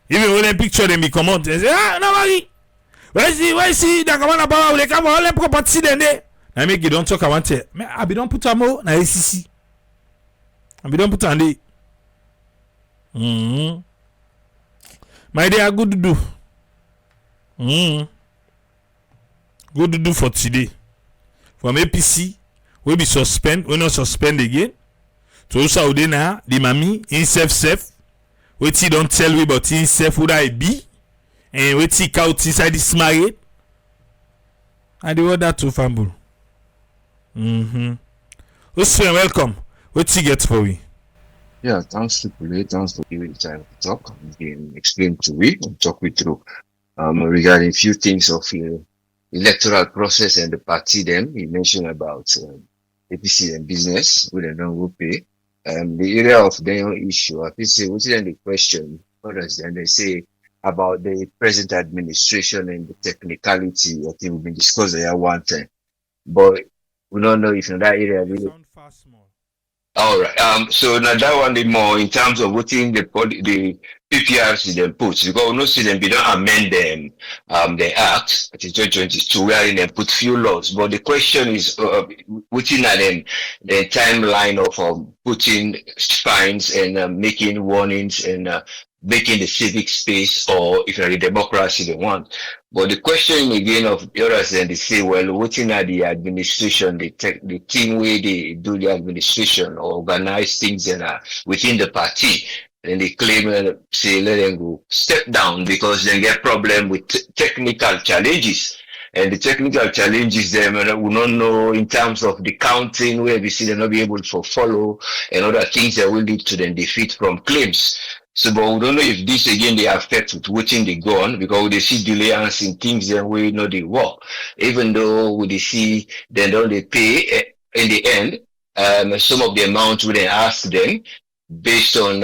Even when they picture them be come out, they say, nobody. Where see that come on about they come all the property then they. I make you don't talk about it. I be don't put a more na ACC. I be don't put on the. My dear, good to do. Good to do for today. From APC, we be suspend, we not suspend again. So Saudi na the mommy himself what he don't tell me but himself who I be and what he out inside this married and the other two family. Hussein, welcome. What you get for we? Yeah, thanks to Kule, thanks for giving the time to talk and explain to we and talk with through regarding few things of electoral process and the party them. You mentioned about APC and business with a non pay. The area of their issue, I think say what's then the question, others then they say about the present administration and the technicality. I think we've been discussing at one time. But we don't know if in that area really. All right. So now that one the more in terms of what in the PPRC them puts because we don't see them, we don't amend them the act at 2022 wherein they put few laws. But the question is within them the timeline of putting fines and making warnings and making the civic space or if you're a democracy they want. But the question again of the others then they say, well, within the administration, the team where they do the administration or organize things and within the party, and they claim say let them go step down because they get problem with technical challenges. And the technical challenges them we don't know in terms of the counting where we see them not be able to follow and other things that will lead to them defeat from claims. So, but we don't know if this again they affect with waiting they go on because they see delayance in things then we know they work. Even though we see then don't they pay in the end some of the amount we then ask them based on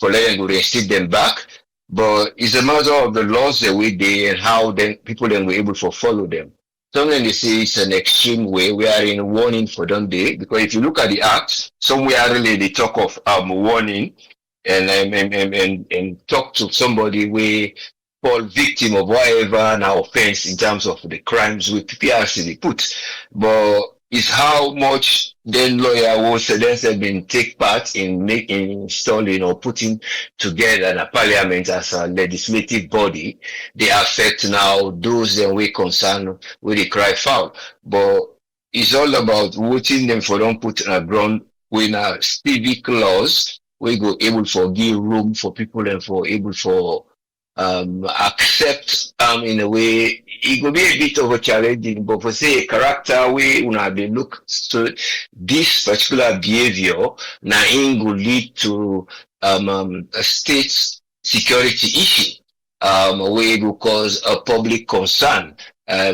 for letting go reinstate them back. But it's a matter of the laws that we did and how then people then were able to follow them. Sometimes they say it's an extreme way. We are in warning for them day because if you look at the act, somewhere really they talk of warning and talk to somebody we fall victim of whatever now offense in terms of the crimes with PPRC they put. But is how much then lawyer will then been take part in making, installing or putting together the parliament as a legislative body. They affect now those that we concern with the cry foul. But it's all about voting them for don't put on a ground when a civic laws we go able for give room for people and for able for accept in a way it could be a bit of a challenging, but for say a character way when they look so this particular behavior now in will lead to a state security issue we will cause a public concern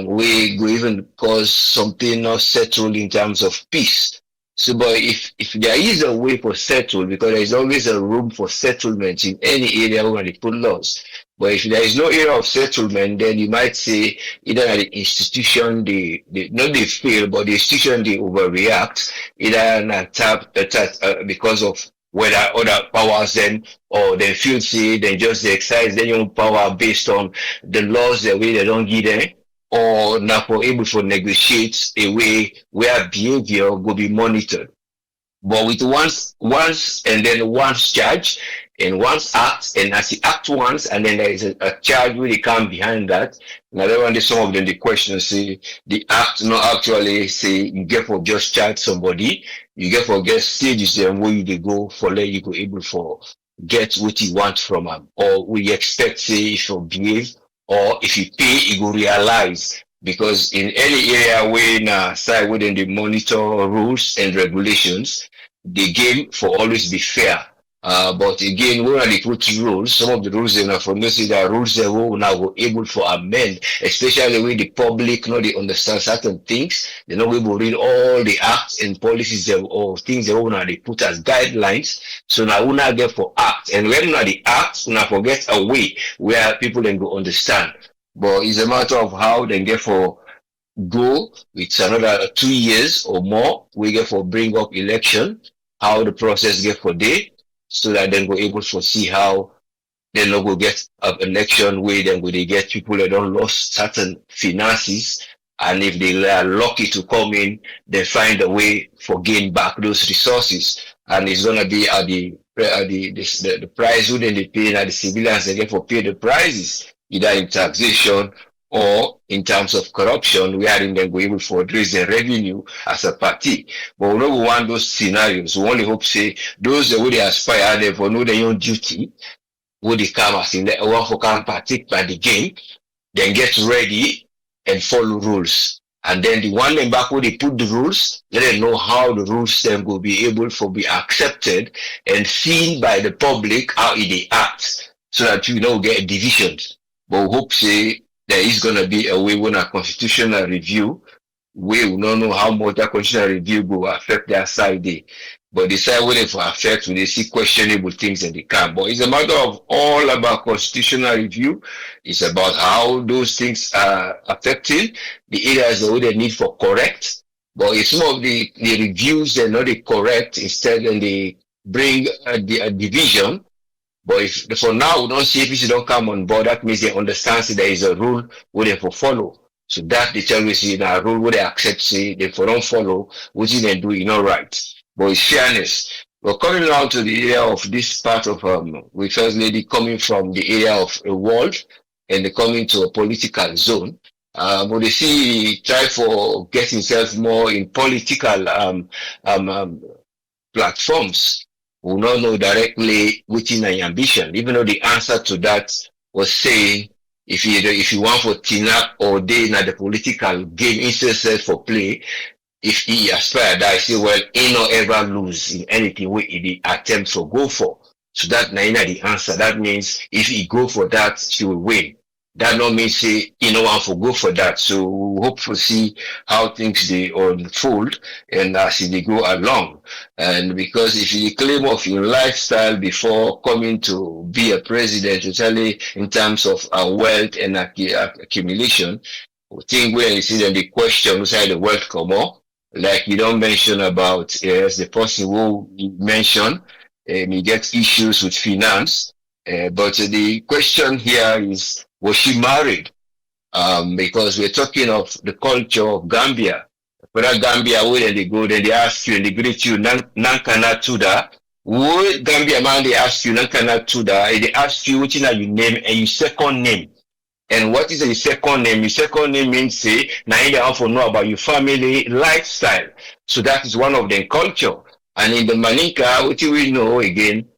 we will even cause something not settled in terms of peace. So, but if there is a way for settle, because there is always a room for settlement in any area where they put laws. But if there is no area of settlement, then you might say either the institution they not they fail, but the institution they overreact, either not because of whether other powers then or they feel say they just exercise their own power based on the laws the way they don't give them or not for able to negotiate a way where behavior will be monitored. But with once and then once charge and once act and as he act once and then there is a charge really come behind that. Now that one some of them the questions say the act not actually say you get for just charge somebody, you get for get stages then where you go for let you go able for get what you want from them. Or we expect say if you behave or if you pay you go realize because in any area where na side within the monitor rules and regulations, the game for always be fair. But again, when they put rules, some of the rules they now for no see that rules they will now go able for amend, especially when the public know they understand certain things, they know we will read all the acts and policies or things they will now they put as guidelines. So now we now get for act, and when now the acts, we now forget a way where people then go understand. But it's a matter of how they get for go with another 2 years or more. We get for bring up election, how the process get for day, so that then we're able to see how they not go get an election where then will they get people that don't lost certain finances. And if they are lucky to come in, they find a way for gain back those resources. And it's gonna be at the price who then they pay at the civilians they get for pay the prices either in taxation or in terms of corruption, we are in them able for raising revenue as a party. But we don't want those scenarios. We only hope say those that would aspire they for know their own duty, would they come as in the one for can partake by the game, then get ready and follow rules. And then the one them back where they put the rules, let them know how the rules then will be able to be accepted and seen by the public how they act, so that you know get divisions. But we hope say there is gonna be a way when a constitutional review, we will not know how much that constitutional review will affect their side day. But the side when it will affect when they see questionable things in the camp. But it's a matter of all about constitutional review. It's about how those things are affecting the areas that they need for correct. But it's some of the reviews they're not the correct, instead then they bring a division. But if for now we don't see APC don't come on board, that means they understand that there is a rule where they for follow. So that they tell me see a rule where they accept say they for don't follow, which they do you know right. But it's fairness. We're coming now to the area of this part of with first lady coming from the area of a world and they coming to a political zone. But they see try for get himself more in political platforms. Will not know directly which is an ambition, even though the answer to that was saying if you want for Tina or day na the political game instead for play, if he aspire that I say well he not ever lose in anything where he attempt to go for. So that na the answer. That means if he go for that, he will win. That not mean say you know want to go for that. So we hope to see how things they unfold and as they go along. And because if you claim of your lifestyle before coming to be a president, especially in terms of wealth and accumulation, we think when you see them the question inside the wealth come up, like you don't mention about yes, the person who you mention he gets issues with finance. But the question here is, was she married? Because we're talking of the culture of Gambia, whether Gambia, where they go, then they ask you and they greet you, Nankana Tuda. Wo Gambia man, they ask you, Nankana Tuda, and they ask you which is your name and your second name. And what is your second name? Your second name means say, now you have to know about your family lifestyle. So that is one of the culture. And in the Maninka, what we know again,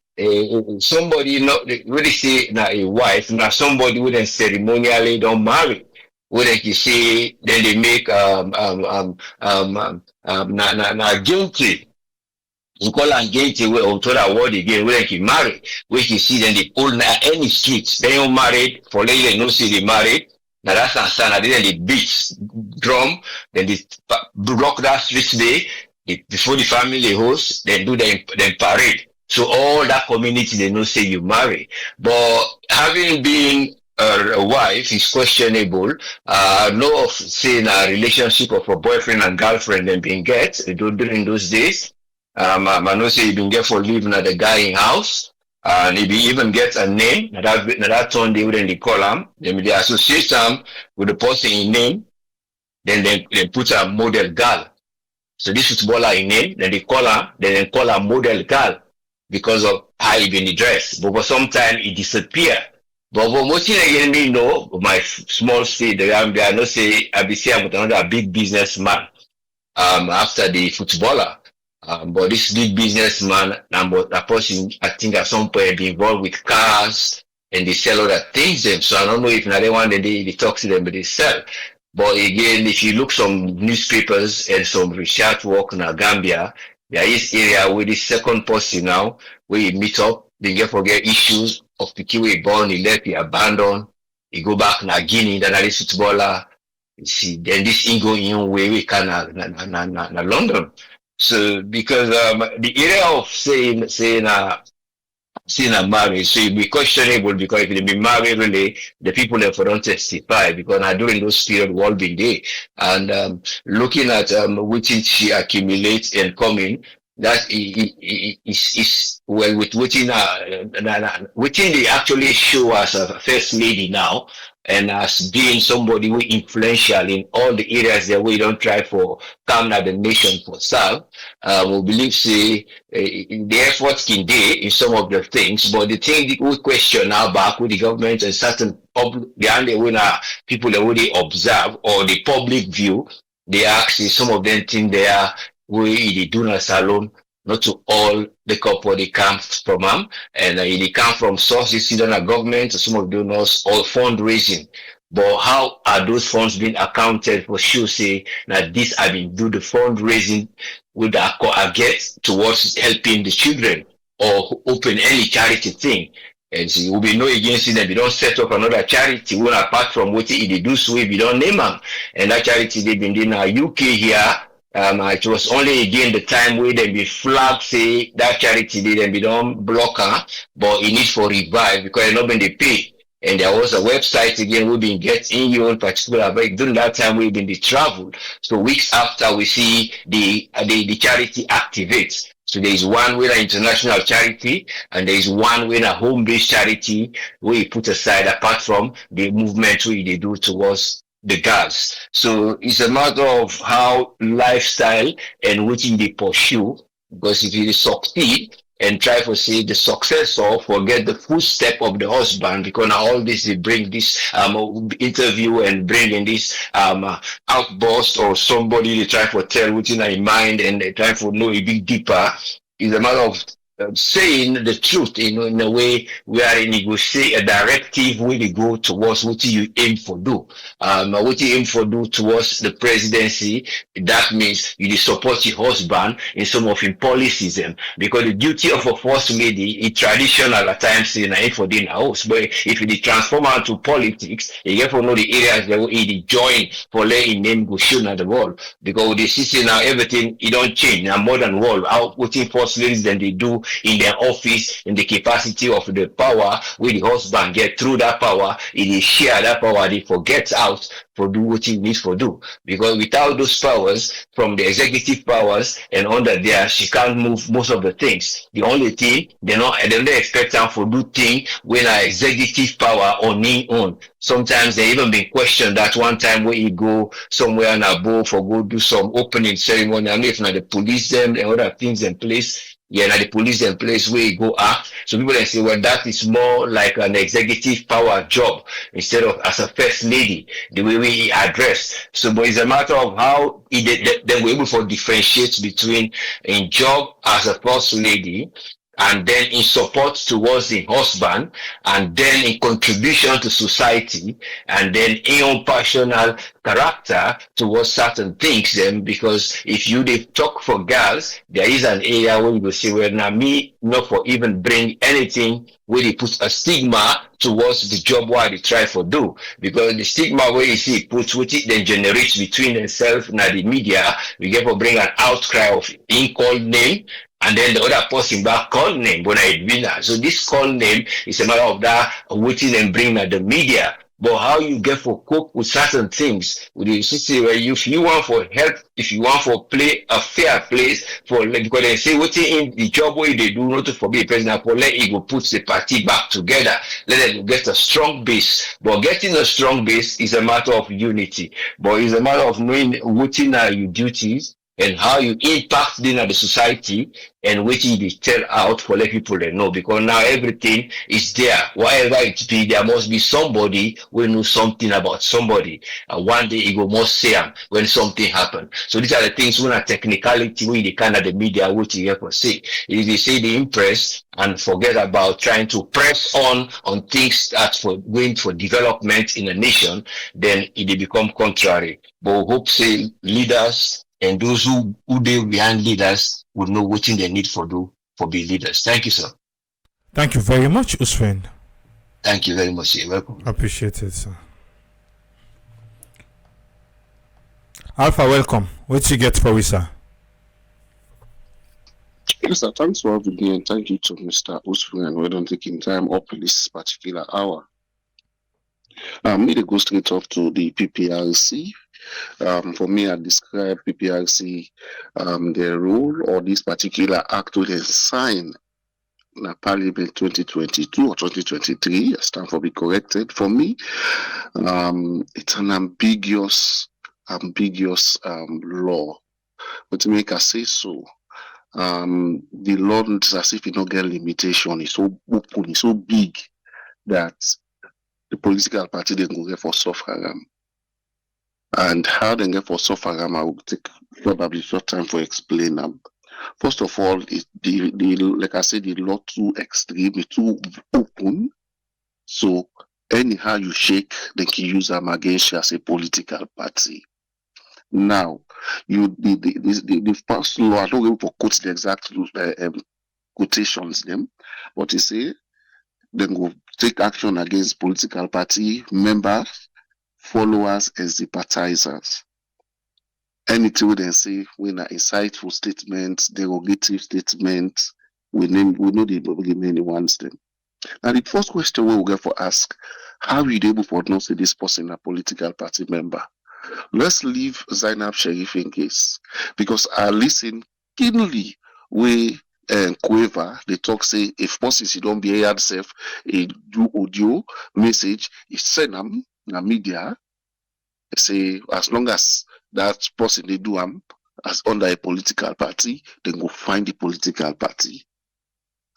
somebody not really say now a wife, now somebody wouldn't ceremonially don't marry. Wouldn't you say then they make guilty. You call and get away or to that word again, where he married, where he see then the old any streets, then you married, for later no see they married. Now that's not standard. Then they beat drum, then they block that street day, before the family host, then do them parade. So all that community they know say you marry. But having been a wife is questionable. No of saying a relationship of a boyfriend and girlfriend and being get during those days. I know say you been get for living at the guy in house, and if you even get a name, that turn they wouldn't call him. Then they associate him with the person in name. Then they put a model girl. So this footballer in name, then they call her, then they call her model girl because of how he been dressed. But for some time it disappear. But for most again me know my small state, I know say I be saying with another big businessman after the footballer. But this big businessman, a person, I think at some point be involved with cars and they sell other things them. So I don't know if now they want they talk to them, but they sell. But again, if you look some newspapers and some research work in Gambia, there is area where the second person now, where you meet up, they get forget issues of the key way born, he left, he abandoned, he go back na Guinea, that is footballer. You see, then this thing go in way we can na London. So because the area of saying a marriage, so it be questionable because if they be married really, the people that for don't testify because now during those period all been there and looking at which she accumulates and coming. That is well with within they actually show us a first lady now and as being somebody who influential in all the areas that we don't try for come at the nation for serve. We believe say the efforts can do in some of the things, but the thing we question now back with the government and certain the only way people that already observe or the public view, they actually some of them think they are we do not salon, not to all the couple they come from and they come from sources either the government or some of them us or fundraising. But how are those funds being accounted for? Sure, say that this I mean do the fundraising with a get towards helping the children or open any charity thing. And so will be no against it that we don't set up another charity when apart from what they do so if we don't name them. And that charity they've been doing in UK here. It was only again the time where they be flag say that charity didn't be done blocker, but it needs for revive because it's not been they pay. And there was a website again we've been getting you in particular, but during that time we've been the travel. So weeks after we see the charity activates. So there is one with an international charity and there is one with a home-based charity where you put aside apart from the movement we they do towards the girls. So it's a matter of how lifestyle and what they pursue. Because if you succeed and try to see the successor, forget the footstep of the husband, because now all this they bring this interview and bring in this outburst or somebody they try to tell what's in their mind and they try to know a bit deeper. It's a matter of saying the truth, in a way where they negotiate a directive where they go towards what you aim for do. What you aim for do towards the presidency, that means you support your husband in some of his policies. Because the duty of a first lady is traditional at times in for the house. But if you transform into politics, you get to know the areas that he join for letting name go show at the world. Because the system now everything it don't change. Now modern world, how putting first ladies than they do in their office in the capacity of the power where the husband get through that power, it share that power, they forget out for do what he needs for do. Because without those powers from the executive powers and under there, she can't move most of the things. The only thing they don't expect her for do thing when her executive power on his own. Sometimes they even been questioned that one time when you go somewhere in a boat for go do some opening ceremony. I mean, if not the police them and other things in place. Yeah, now the police in place where you go act. So people they say, well, that is more like an executive power job instead of as a first lady, the way we address. So, but it's a matter of how they were able to differentiate between a job as a first lady and then in support towards the husband, and then in contribution to society, and then in own personal character towards certain things. Then, because if you they talk for girls, there is an area where you will say, well, now me not for even bring anything where they put a stigma towards the job why they try for do, because the stigma where you see puts what it then generates between themselves and the media, we get for bring an outcry of in called name. And then the other person back call name when I winner. So this call name is a matter of that waiting and bring at the media. But how you get for cope with certain things, with the system where if you want for help, if you want for play a fair place for like, because they say what in the job way they do not to forbid president for let it go put the party back together, let them get a strong base. But getting a strong base is a matter of unity. But it's a matter of knowing what are your duties and how you impact in the society and what you tell out for let people they know, because now everything is there. Whatever it be, there must be somebody who knows something about somebody. And one day it will must say when something happen. So these are the things when a technicality when the kind of the media which you have to say. If they say the impress and forget about trying to press on things that for going for development in a nation, then it become contrary. But we hope say leaders and those who they behind leaders will know what they need for do for be leaders. Thank you, sir. Thank you very much, Usman. Thank you very much. You're welcome. Appreciate it, sir. Alpha, welcome. What you get for we, sir? Yes, sir. Thanks for having me, and thank you to Mr. Usman for taking time up in this particular hour. Me to go straight off to the PPRC. For me, I describe PPRC, the role or this particular act to sign in Parliament 2022 or 2023. I stand for be corrected. For me, it's an ambiguous law. But to make us say so, the law is as if it not get limitation. It's so open, it's so big that the political party then go get for soft haram. And how they get for soft haram, I will take probably short time for explain them. First of all, the like I said, the law too extreme, it's too open. So anyhow you shake, they can use them against you as a political party. Now, the first law, I don't know for quote the exact quotations them, but you say then go take action against political party members, followers, and sympathizers. Anything we then say when an insightful statement, derogative statement, we know the many ones them. Now the first question we will get for ask, how are you able for not say this person a political party member? Let's leave Zainab Sharif in case, because I listen keenly where Quaver they talk say if persons you don't be heard self a do audio message, if send them na media, say as long as that person they do as under a political party, then go find the political party.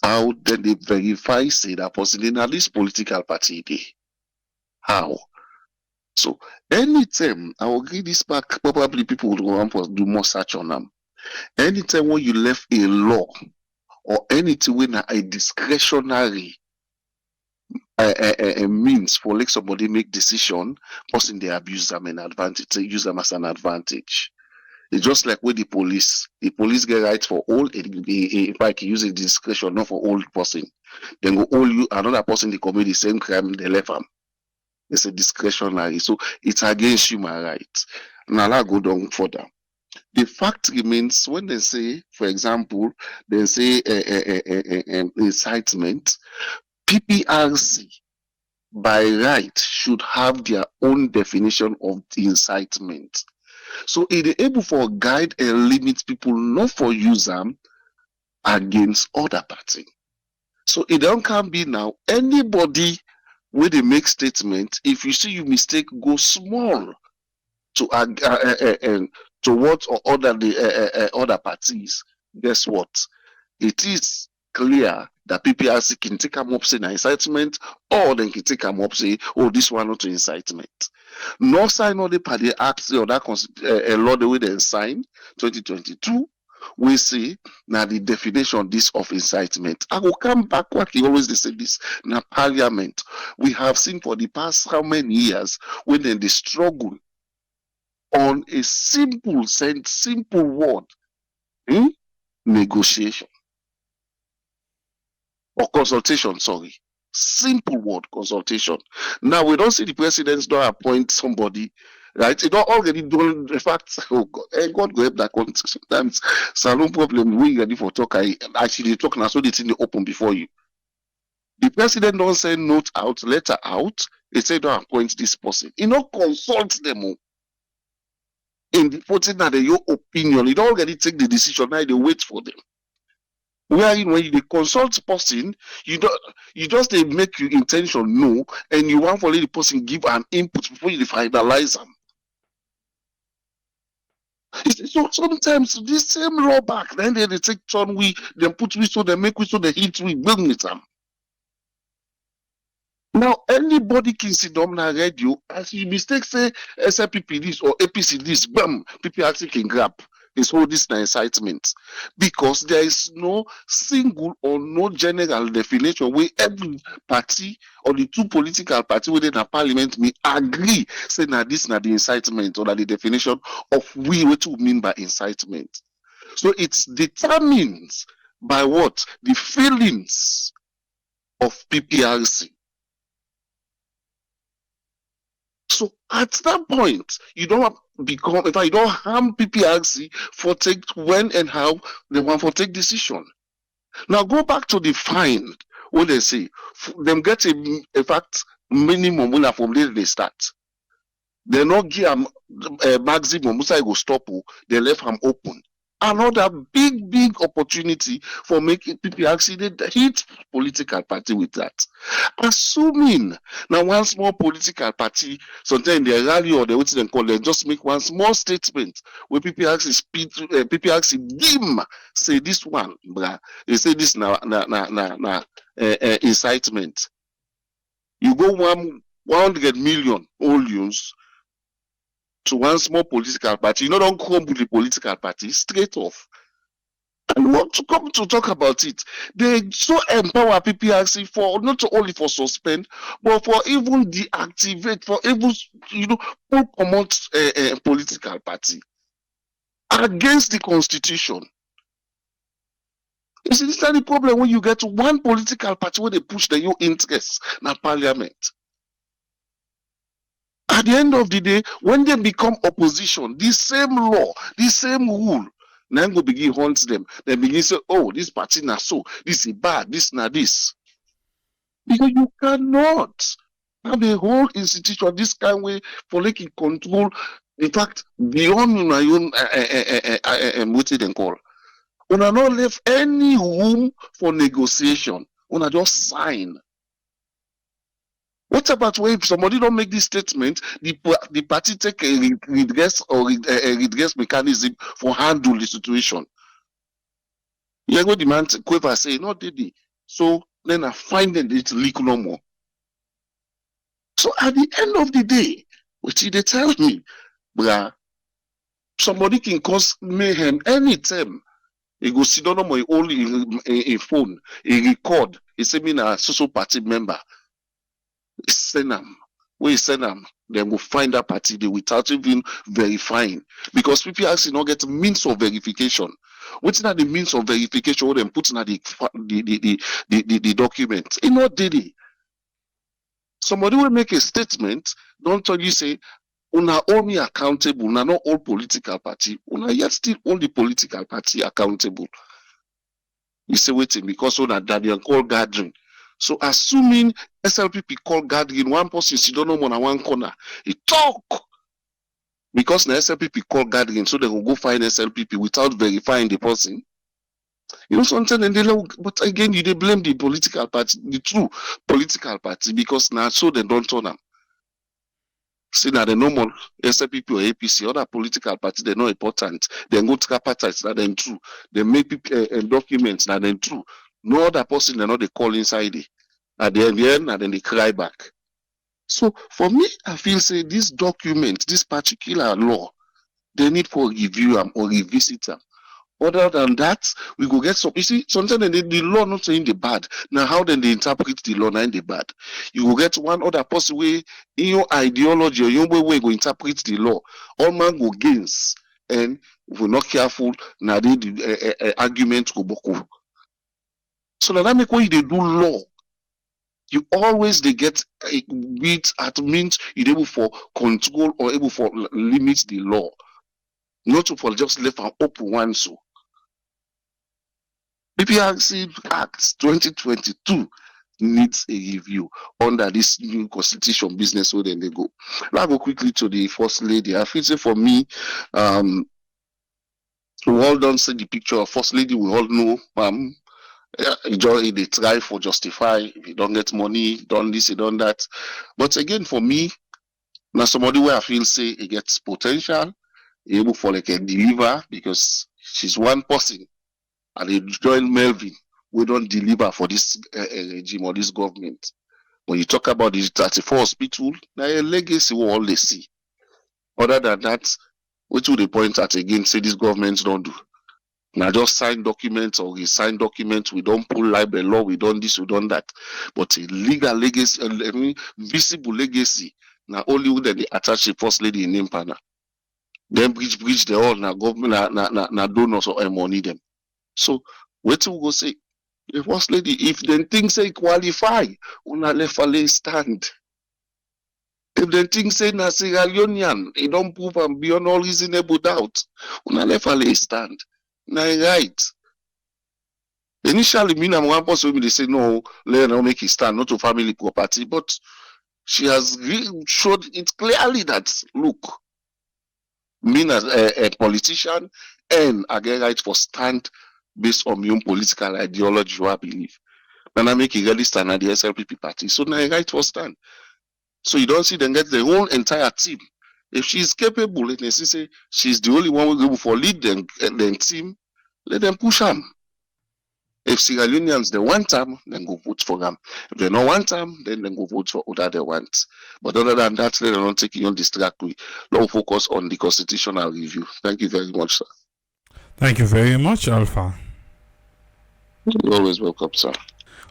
How then they verify say that person in this political party they? How? So anytime I will give this back, probably people will want to do more search on them. Anytime when you left a law or anything when a discretionary a means for like somebody make decision, person they abuse them an advantage, they use them as an advantage. It's just like with the police get rights for all. If I can use a discretion, not for all person, then go all you another person they commit the same crime, they left them. It's a discretionary, so it's against human rights. Now I'll go down further. The fact remains when they say, for example, they say incitement, PPRC by right should have their own definition of the incitement. So it is able for guide and limit people not for use them against other party. So it don't can be now anybody where they make statement. If you see you mistake, go small to towards or other the other parties. Guess what? It is clear that PPRC can take them up say incitement, or they can take them up say, oh, this one not to incitement. No sign of the party act or that law the way they sign 2022. We see now the definition this of incitement. I will come back what he always they say this now parliament. We have seen for the past how many years when they struggle on a simple word, negotiation or consultation, sorry. Simple word, consultation. Now we don't see the presidents don't appoint somebody, right? It don't already do the fact, oh God, God go help that country. Sometimes no problem. We ready for talk. I actually talk now, so it's in the open before you. The president don't send note out, letter out. They say don't appoint this person. You know, consult them in the putting that your opinion. You don't already take the decision. Now they wait for them. Wherein when you consult person, you just they make your intention know, and you want for the person give an input before you finalize them. So sometimes this same law back, then they take turn we, then put we so they make we so they hit we build with them. Now anybody can sit down on radio as you mistake say SLPP this or APC this, bam, people actually can grab. Is all this incitement because there is no single or no general definition where every party or the two political parties within the parliament may agree say that this na the incitement or that the definition of what we mean by incitement. So it's determined by what the feelings of PPRC. So at that point, you don't become, if I don't harm PPRC for take when and how they want for take decision. Now go back to the fine when they say them get a fact minimum when from there they start. They not give them a maximum, so I go stop. They left them open. Another big opportunity for making PPRC hit political party with that. Assuming now one small political party, sometimes they rally or they what they call them, just make one small statement where PPRC dim say this one, bruh, they say this incitement. You go 100 million audience to one small political party, you know, don't come with the political party straight off. And want to come to talk about it. They so empower PPRC for not only for suspend, but for even deactivate, for even promote a political party against the constitution. You see, this is the problem when you get to one political party where they push your interests in parliament. At the end of the day, when they become opposition, this same law, this same rule, now go begin hunt them. They begin say, oh, this party na so, this is bad, this na this. Because you cannot have a whole institution this kind of way for like control. In fact, beyond my own what they call. When I not left any room for negotiation, when I just sign. What about when somebody don't make this statement, the party take a redress or a redress mechanism for handle the situation? You go demand Quaver say, no, Didi. So then I find that it leak no more. So at the end of the day, which they tell me, bruh, somebody can cause mayhem anytime. He go sit down on only a phone, he record, he say me na social party member. Send them. When you send them, then will find that party they without even verifying. Because people actually not get means of verification. What's not the means of verification? What them putting at the document? You know, did it? Somebody will make a statement, don't tell you say, una hold me accountable, una not all political party, una yet still hold the political party accountable. You say waiting because una Daniel call gathering. So assuming SLPP call gathering, one person sit down on one corner, he talk. Because the SLPP call gathering, so they will go find SLPP without verifying the person. You know something, and but again, they blame the political party, the true political party, because now so they don't turn them. See now the normal SLPP or APC, other political party, they're not important. They go to tripartite, that then true. They make documents, that then true. No other person, they know they call inside it. At the end, and then they cry back. So for me, I feel say this document, this particular law, they need for review them or revisit them. Other than that, we go get some. You see, sometimes the law not saying the bad. Now, how then they interpret the law not in the bad? You will get one other person way in your ideology or your way go interpret the law. All man go gains, and if we're not careful, now the argument go boku. So now that make when they do law, you always they get a bit at means you're able for control or able for limit the law, not to for just left an open one so. BPRC Act 2022 needs a review under this new constitution business where then they go. Now go quickly to the First Lady. I feel say for me, we all don't see the picture of First Lady, we all know they try for justify, if you don't get money, done this, you done that. But again, for me, now somebody where I feel say it gets potential, able for like a deliver because she's one person. And they join Melvin, we don't deliver for this regime or this government. When you talk about the 34 hospital, now a legacy we all they see. Other than that, which would they point at again, say this government don't do. Now just sign documents or we sign documents, we don't pull library law, we don't this, we don't that. But a legal legacy, visible legacy, now only when they attach the First Lady in Impana. Then bridge the all now government na donors or money them. So what we go say? The First Lady, if then things say qualify, una left a stand. If then things say na Sierra Leonean, it don't prove and beyond all reasonable doubt, una left a stand. Na right. Initially, me and one person they say no, let her make it stand, not to family property, but she has showed it clearly that look, me as a politician and I get right for stand based on my own political ideology, I believe. And I make a really stand at the SLPP party. So now I right for stand. So you don't see them get the whole entire team. If she's capable, and they say she's the only one who go for lead them team, let them push them. If Sierra Leoneans they want them, then go vote for them. If they don't want them, then go vote for other they want. But other than that, they don't take you on distract. We don't focus on the constitutional review. Thank you very much, sir. Thank you very much, Alpha. You're always welcome, sir.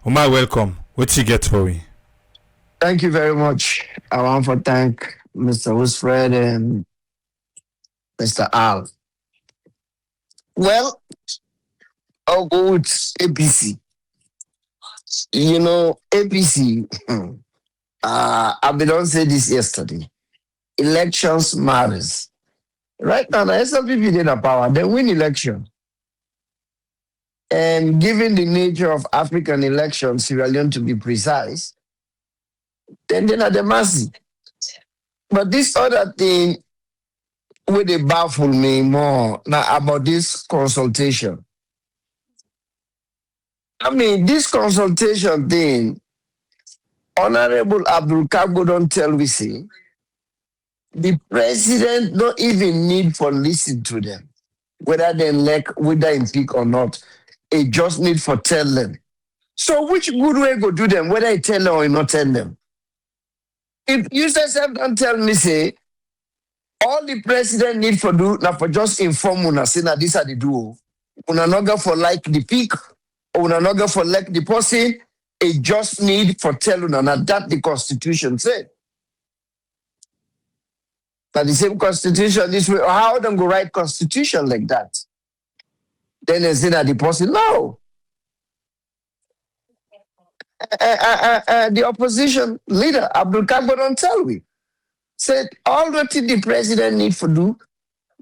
Omar, welcome. What you get for me? Thank you very much. I want to thank Mr. Wilfred and Mr. Al. Well, I'll go with APC. You know, APC, I don't say this yesterday. Elections matters. Right now, the SLPP did a power, they win election. And given the nature of African elections, Sierra Leone to be precise, then they're not the mercy. But this other thing, where they baffle me more now about this consultation. I mean, this consultation thing, Honorable Abdul Kago don't tell we say, the president don't even need for listen to them, whether they elect, whether in pick or not. It just need for tell them. So which good way go do them, whether I tell them or not tell them? If you yourself don't tell me, say, all the president need for do now for just inform una say that this are the do. Una not go for like the pick, or una not go for like the person. It just need for tell una now that the constitution said. But the same constitution this way, how them go write constitution like that? Then they say that the person, no. The opposition leader, Abdul Kagbo, don't tell me. Said all what the president need for do,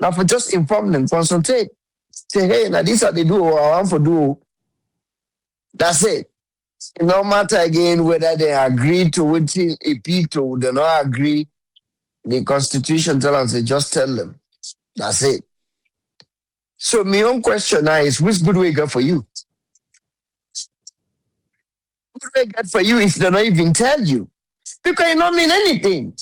now for just inform them, consultate. Say, hey, now this are they do or I want for do. That's it. No matter again whether they agree to what a peak to they not agree. The constitution tell us, just tell them. That's it. So my own question now is, which good way got for you? Good way got for you if they don't even tell you? Because it don't mean anything.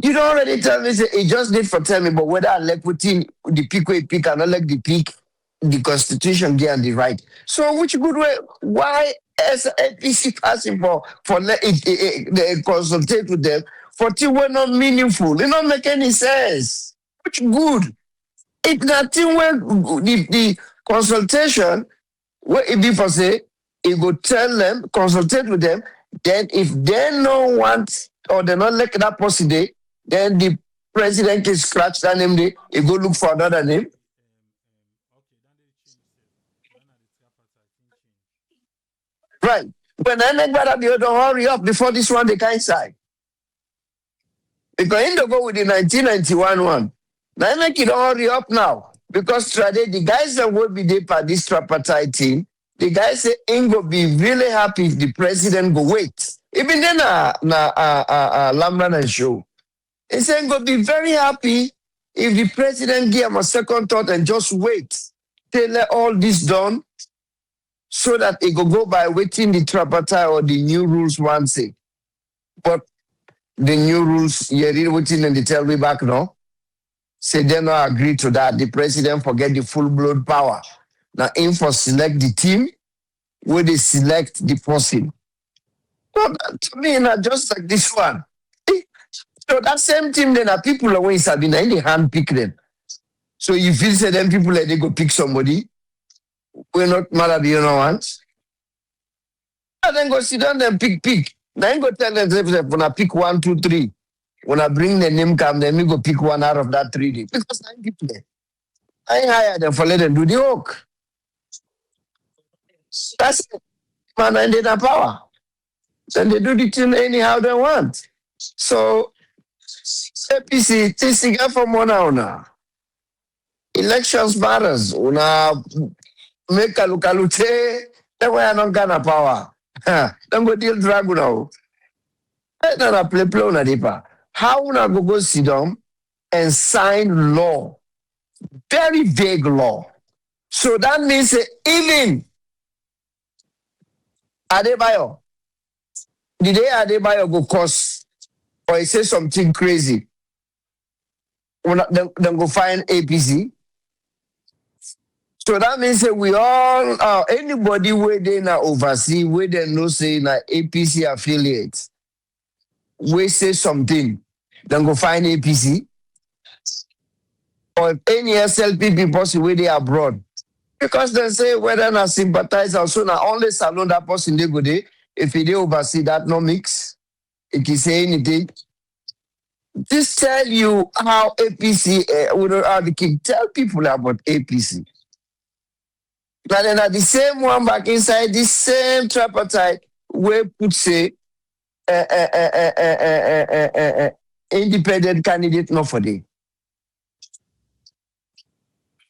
You don't already tell me, say, it just need for tell me, but whether I like within the peak way peak and not like the peak, the constitution give and the right. So which good way? Why as APC passing for let they consultate with them for things were not meaningful? It don't make any sense. Which good? If nothing where the consultation, where it be for say, it go tell them, consultate with them, then if they don't want or they not like that person day, then the president can scratch that name day, he go look for another name. Right. When I make that you don't hurry up before this one they can't sign. Because in the go with the 1991 one. Now I make it hurry up now. Because today the guys that will be there for this tripartite team, the guys say ain't gonna be really happy if the president go wait. Even then Lamran and show. He said gonna be very happy if the president give him a second thought and just wait till let all this done so that it could go by waiting the tripartite or the new rules one say. But the new rules, you read waiting and they tell me back now. Say they not agree to that. The president forget the full-blown power. Now aim for select the team where they select the person. So that, to me, not just like this one. So that same team then are people away Sabina in the hand pick them. So you feel say them people like they go pick somebody. We're not mad at the other ones. And then go sit down and pick. Then go tell them when I pick 1, 2, 3. When I bring the name come, then we go pick one out of that 3 days. Because I people there. I ain't hired them for let them do the work. That's it. Man, and they have power. Then they do the thing anyhow they want. So APC, this is from one now. Elections matters. Una make a look at then we are not gonna power. Don't go deal drag now. Let not play on a deeper. How una go sit down and sign law? Very vague law. So that means even Adebayo, the day Adebayo go cause or he say something crazy, then go find APC. So that means we all, anybody where they now oversee, where they know say na APC affiliates, we say something, then go find APC. Or if any SLP people where they abroad. Because they say whether na sympathize or so now only salon that person they go there. If they oversee that no mix, it can say anything. Just tell you how APC, how the king tell people about APC. But then at the same one back inside this same tripartite where put say independent candidate not for them.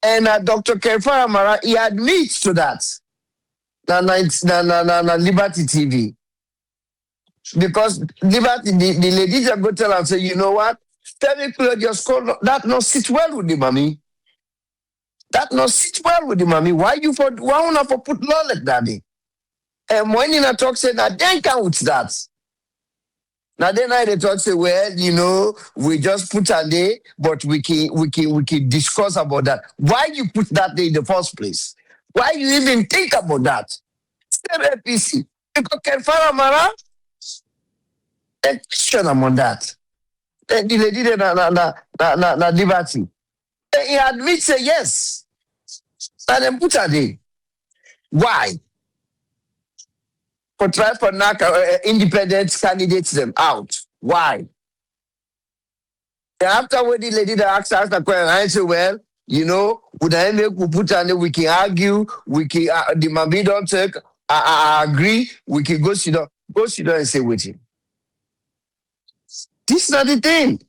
And Dr. Kefara Mara, he admits to that. Na Liberty TV. Because Liberty, the lady just go tell and say, you know what? Tell me, Claudius Cole, that not sit well with the mommy. That not sit well with the mommy. Why not for put law like that? And when you talk say that, then count with that. Now then they talk say, well, you know, we just put a day, but we can discuss about that. Why you put that day in the first place? Why you even think about that? Same APC. Because Kefara Mara, a question on that. Then the lady na Liberty. Then he admits say yes. And then put a day. Why? For try for knock independent candidates them out. Why? And after when the lady that asked the question, I say, well, you know, would I make we put on we can argue, we can the Mami don't take, I agree, we can go sit down and say with him. This not the thing.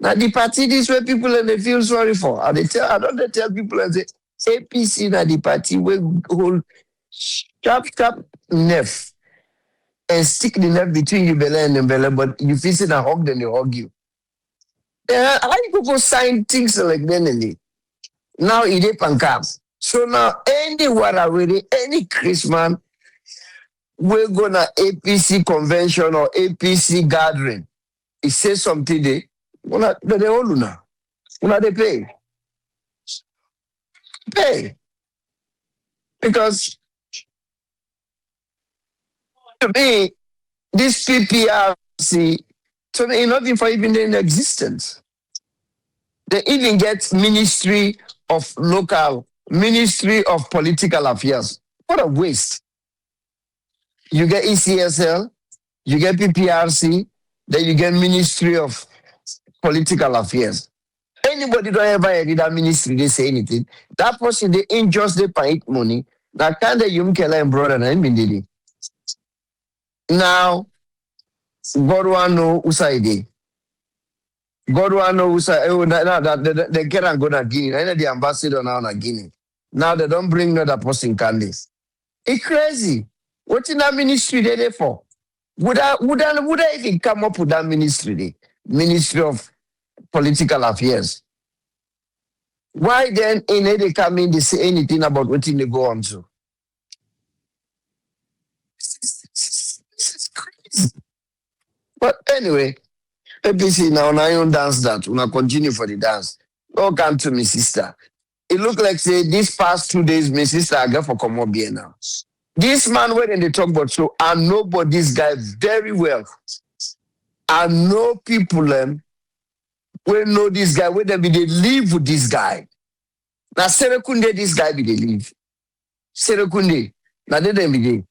Now the party, this where people and they feel sorry for. And I don't they tell people and say APC na the party we hold sharp nerve and stick the nerve between your belly and the belly, but you feel it and hug, then they hug you. How you people sign things like that? Now it is pancam. So now anywhere already, any Christmas, we're gonna APC convention or APC gathering. It says something there. Una they all una. Una they pay. Because to me, this PPRC, to me, nothing for even in existence. They even get Ministry of Political Affairs. What a waste. You get ECSL, you get PPRC, then you get Ministry of Political Affairs. Anybody don't ever hear that ministry, they say anything. That person, they injust, they pay money. Now, can't they kela and brother and mindidi? Now, God want know usaide. God want know usaide. Now that they can't go to Guinea. I know the ambassador now na Guinea. Now they don't bring another person can this. It's crazy. What in that ministry they there for? Would I even come up with that ministry? Ministry of Political Affairs. Why then in they come in, they say anything about what they go on to? This is crazy. But anyway, APC now you dance that. Una continue for the dance. Don't come to me, sister. It look like say these past 2 days, my sister I get for come up here now. This man when they talk about so I know but this guy very well. I know people we know this guy, where they live with this guy. Now Serekunde, this guy be they live. Serekunde. Now they be they.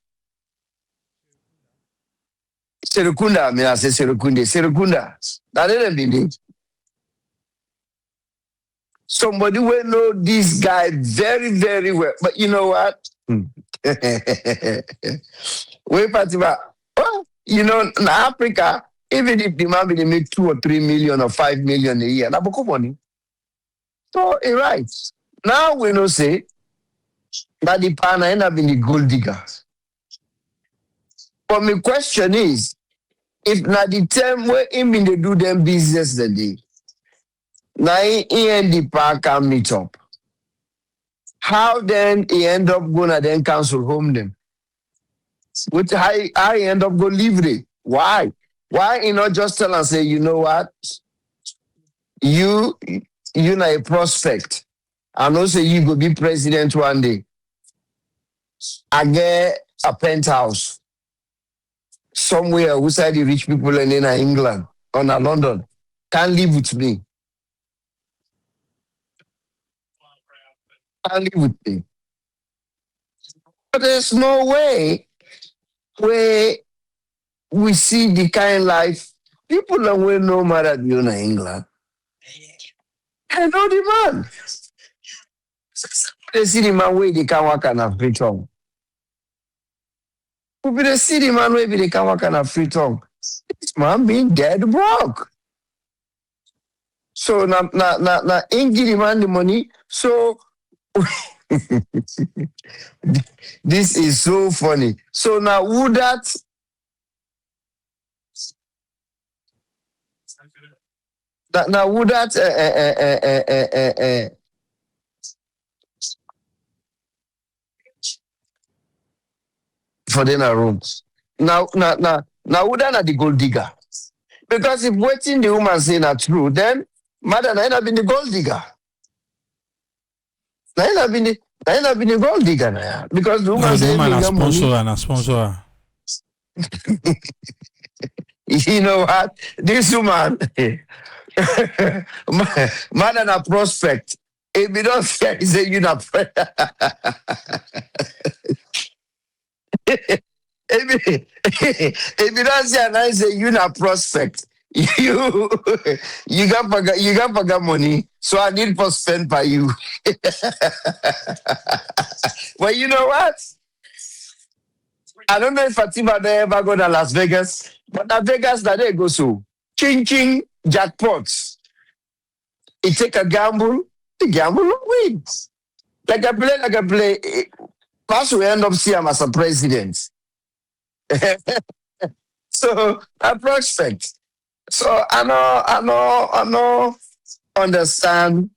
Serekunda, I mean I say Serekunde. Serekunda. Now they be they. Somebody will know this guy very, very well. But you know what? Wait, Fatima. Oh, you know, in Africa, even if the man they make 2 or 3 million or 5 million a year, that's book money. So it's right. Now we know say that the partner end up in the gold digger. But my question is, if not the time where him in they do them business the day, now he and the partner meet up. How then he end up gonna then cancel home them? Which how he end up go leave it? Why? Why he not just tell and say, you know what? You not a prospect. I know say you go be president one day. I get a penthouse somewhere outside the rich people and in England or in London. Can't live with me. Can't live with me. But there's no way where we see the kind of life people that will no matter in England. I know the man. They see the man where they can work on a free tongue. They see the man where they can work on a free tongue. This man being dead broke. So na ain't give the man the money. So this is so funny. So now would that now would that for dinner rooms. Now would that the gold digger? Because if waiting the woman say not true, then mother I have been the gold digger. I have been the gold digger now. Because the woman say a sponsor. You know what? This woman man a prospect. If you don't say you not if you don't say and I say you not prospect, you got money, so I need to spend by you. Well, you know what? I don't know if Fatima they ever go to Las Vegas, but Las Vegas that they go so. changing jackpots. It take a gamble, the gamble wins. Like I play. Pass we end up seeing him as a president. So I prospect. So I know understand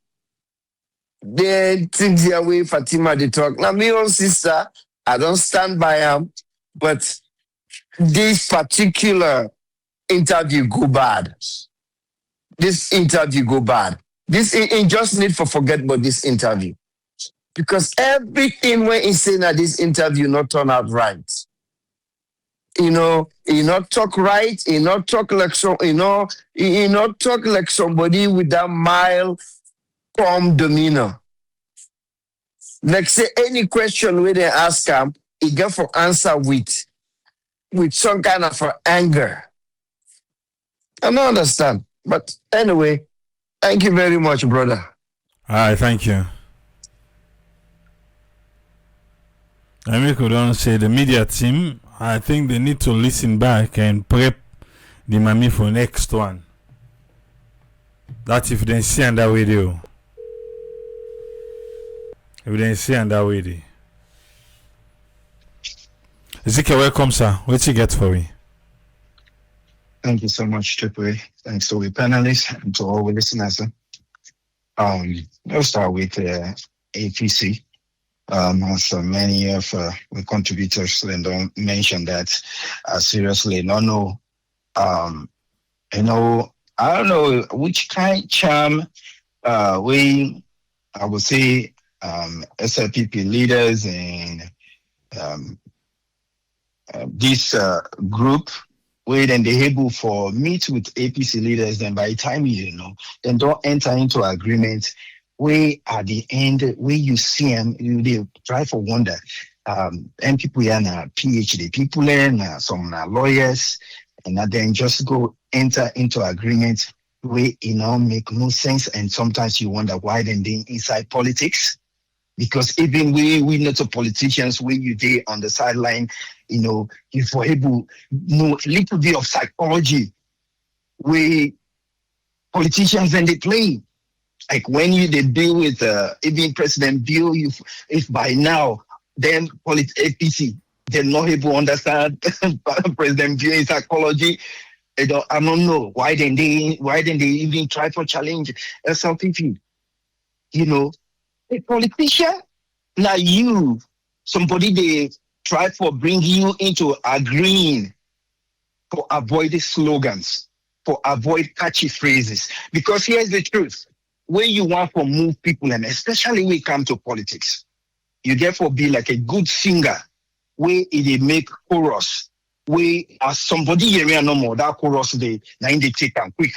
the things the way Fatima they talk. Now me own sister, I don't stand by him, but this particular interview go bad. This interview go bad. This it just need for forget about this interview. Because everything when he say that this interview not turn out right. He not talk right, he not talk like so, he not talk like somebody with that mild, calm demeanor. Like say any question where they ask him, he get for answer with some kind of anger. I don't understand. But anyway, thank you very much, brother. All right, thank you. I could only say the media team, I think they need to listen back and prep the mommy for next one. That if they see on that video. If they see on that video. Ezekiel, welcome, sir. What you get for me? Thank you so much, Triple A. Thanks to the panelists and to all the listeners. I'll start with APC. As many of the contributors then don't mention that seriously, no. I don't know which kind charm we, I would say, SLPP leaders and this group where then they able for meet with APC leaders, then by the time then don't enter into agreement. We at the end, where you see them, they try for wonder. And people here are PhD people and some lawyers, and then just go enter into agreement where make no sense. And sometimes you wonder why then they inside politics. Because even we not a politicians, when you day on the sideline, if we're able know a little bit of psychology, we politicians and they play. Like when they deal with even President Bill, if by now then APC, they're not able to understand President Bill in psychology. I don't know why didn't they even try for challenge SLPP? A politician, now you, somebody they try for bring you into agreeing for avoid the slogans, for avoid catchy phrases. Because here's the truth. When you want to move people, and especially when it comes to politics, you therefore be like a good singer, where it make chorus, where as somebody hearing no more, that chorus they take them quick.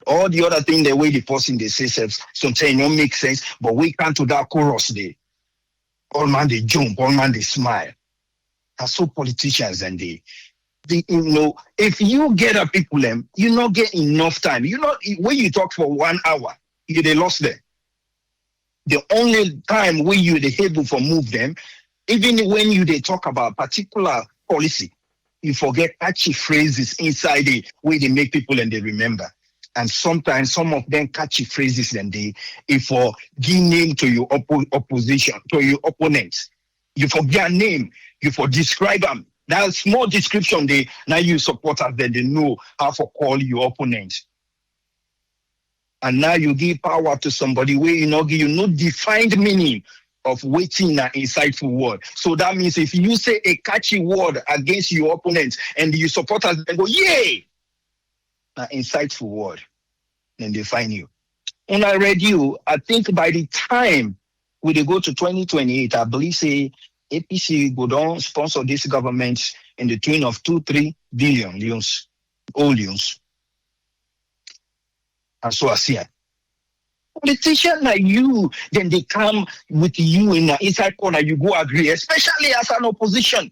All the other thing the way the person they say sometimes don't make sense, but we come to that chorus they all man they jump, all man they smile. That's so politicians and they if you get a people them, you not get enough time. When you talk for 1 hour, they lost them. The only time when you they able for move them, even when they talk about particular policy, you forget catchy phrases inside it where they make people and they remember. And sometimes some of them catchy phrases and they if for give name to your opposition, to your opponents. You forget a name, you for describe them. That small description they now you supporters then they know how to call your opponent. And now you give power to somebody where you no defined meaning of waiting an insightful word. So that means if you say a catchy word against your opponent and you supporters then go, yay! An insightful word. Then they find you. When I read you, I think by the time we go to 2028, I believe say APC go down sponsor this government in the tune of 2-3 billion leons, all leons. And so I see it. Politicians like you, then they come with you in the inside corner, you go agree, especially as an opposition.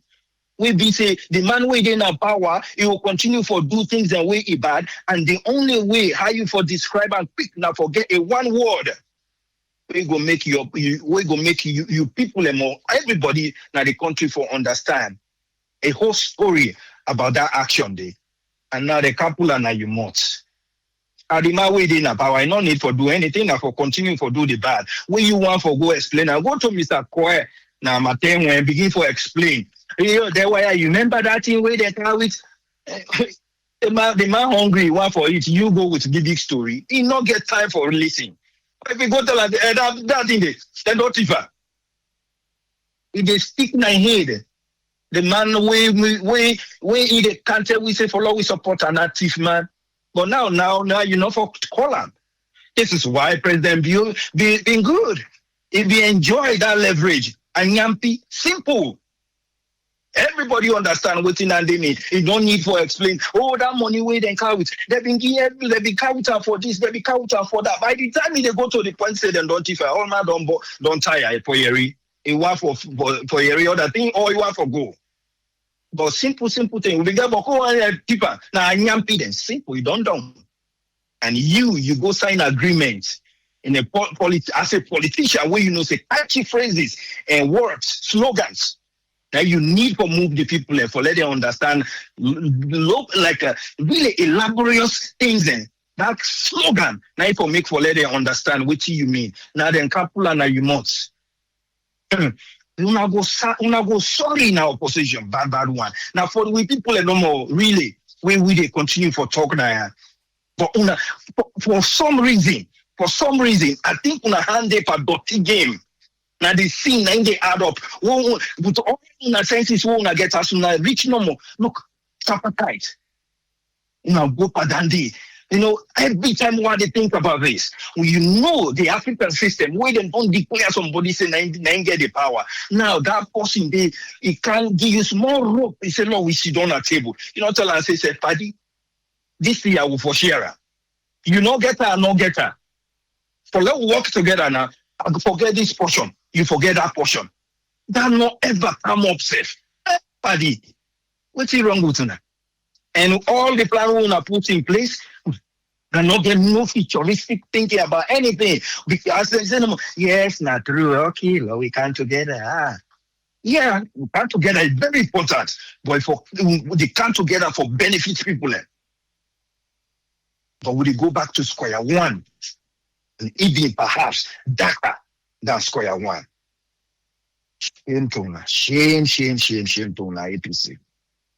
We be say the man way in power, he will continue for do things the way he bad, and the only way how you for describe and quick now forget a one word. We go make you people and more everybody now the country for understand a whole story about that action day. and now the couple and now you must. Adima within a power, no need for do anything, for continue for do the bad. When you want for go explain, I go to Mr. Koe, now Matem when begin for explain. You know, there why you remember that thing where they can with the man hungry, one for it, you go with the big story. He not get time for listening. If you go to like that thing, they don't differ. If they stick in my head, the man we in the country we say follow we support an active man. But now you know for call him. This is why President Bill been good. If we enjoy that leverage and Yampi, simple. Everybody understand what in and they need. You don't need for explain. Oh, that money way then carry it. They be carry it for this, they be carry it for that. By the time they go to the point say them don't differ. All man don't tire for Yeri. It want for Yeri other thing or you want for go. But simple thing. We get people now Yampi then simple. You don't done. And you go sign agreement in a as a politician where you know say catchy phrases and words, slogans that you need to move the people and for let them understand like really elaborate things and that slogan now for make for let them understand what you mean. Now then couple and you must. Una go sorry in our opposition, bad one. Now for the people no more really when we they continue for talk now. But for some reason, I think una hand up a dirty game. Now the scene and they add up. With all una senses, una get us una reach no more. Look, appetite. Una go padandi. You know, every time when they think about this, you know the African system, where they don't declare somebody say nine get the power. Now that person it can give you small rope. He said, no, we sit on a table. You know, tell us say, Paddy, this year will for share. You no get her, no get her. For let's work together now. I forget this portion. You forget that portion. That not ever come up safe. Paddy, what's wrong with that? And all the plan we wanna put in place, they not get no futuristic thinking about anything. Because they say, yes, not true. Okay, well, we come together. Yeah, we come together is very important. But they come together for benefit people. But would they go back to square one? And even perhaps darker than square one. Shame to APC.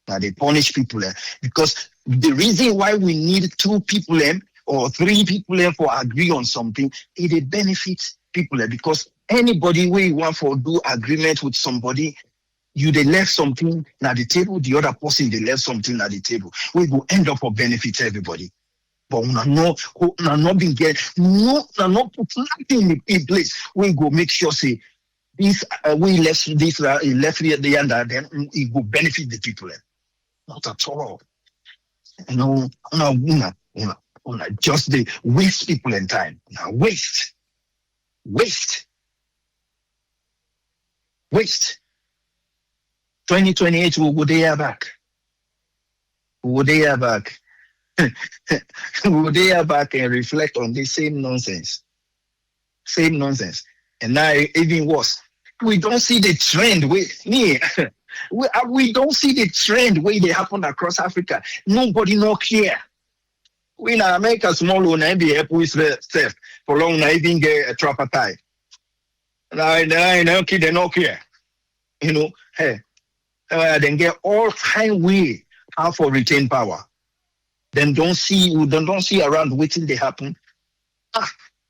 Now they punish people because the reason why we need 2 people or 3 people for agree on something, it benefits people because anybody where you want to do agreement with somebody, you they left something at the table, the other person they left something at the table. We will end up for benefit everybody. But we not been get not put nothing in place. We go make sure say this we left this left here the end then it will benefit the people. Not at all. You know, just the waste people in time. Now waste. 2028 we will go there back. We will there back and reflect on this same nonsense. And now even worse, we don't see the trend we don't see the trend where they happen across Africa. Nobody no care. We in America small and be help with self for long now even get a tripartite. Now they no care. You know, hey, then get all kind way how for retain power. Then don't see around waiting they happen.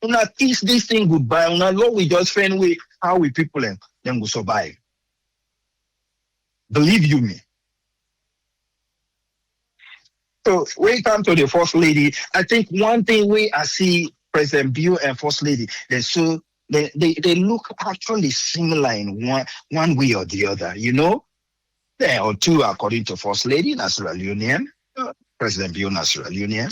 Una teach this thing goodbye. Una law we just find way how we people them go survive. Believe you me. So when it comes to the First Lady, I think one thing I see President Bill and First Lady, they look actually similar in one way or the other, you know? There are 2 according to First Lady, Sierra Leone. President Bill Sierra Leone.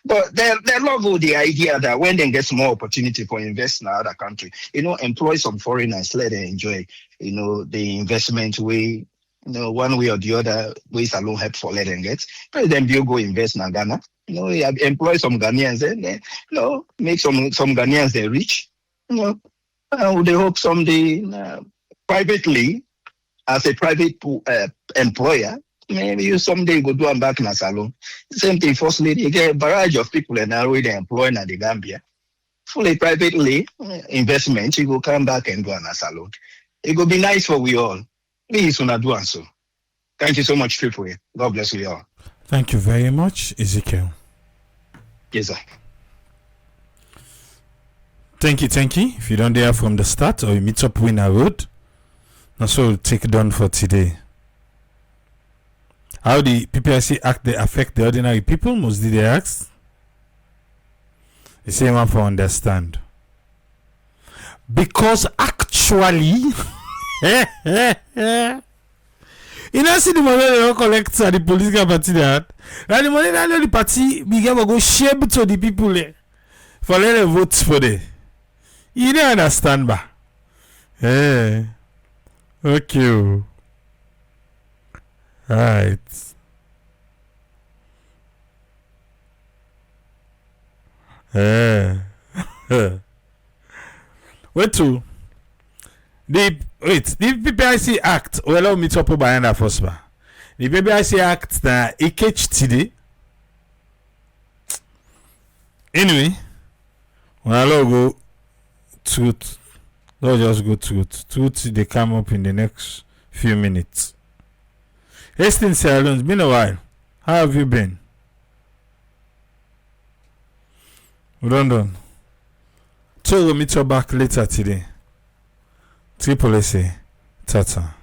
But they love the idea that when they get more opportunity for invest in other country, you know, employ some foreigners, let them enjoy, you know, the investment way, you know, one way or the other, ways alone help for let them get. President Bill go invest in Ghana, you know, employ some Ghanaians and you know, make some Ghanaians they rich, you know. They hope someday privately, as a private employer, maybe you someday go do am back in a salon. Same thing, first lady, you get a barrage of people and now they employ in the Gambia. Fully privately investment, you go come back and do an salon. It will be nice for we all. Please, when I do so. Thank you so much, Triple. God bless you all. Thank you very much, Ezekiel. Yes, sir. Thank you. If you don't hear from the start or you meet up Winner Road, that's what we'll take down for today. How the PPIC Act they affect the ordinary people, mostly they ask. The same one for understand. Because actually, you know, see the money they don't collect at the political party that. And the money that the party begin to go share to the people for let them vote for them. You don't understand, ba? Eh. Okay. Right. Wait to the PPIC Act. Well, allow me to put by under first, ba. The PPIC Act na today. Anyway, when I go truth, don't just go truth. Truth they come up in the next few minutes. Hastings Sierra it's been a while. How have you been? London. So we'll meet you back later today. Triple SA. Tata.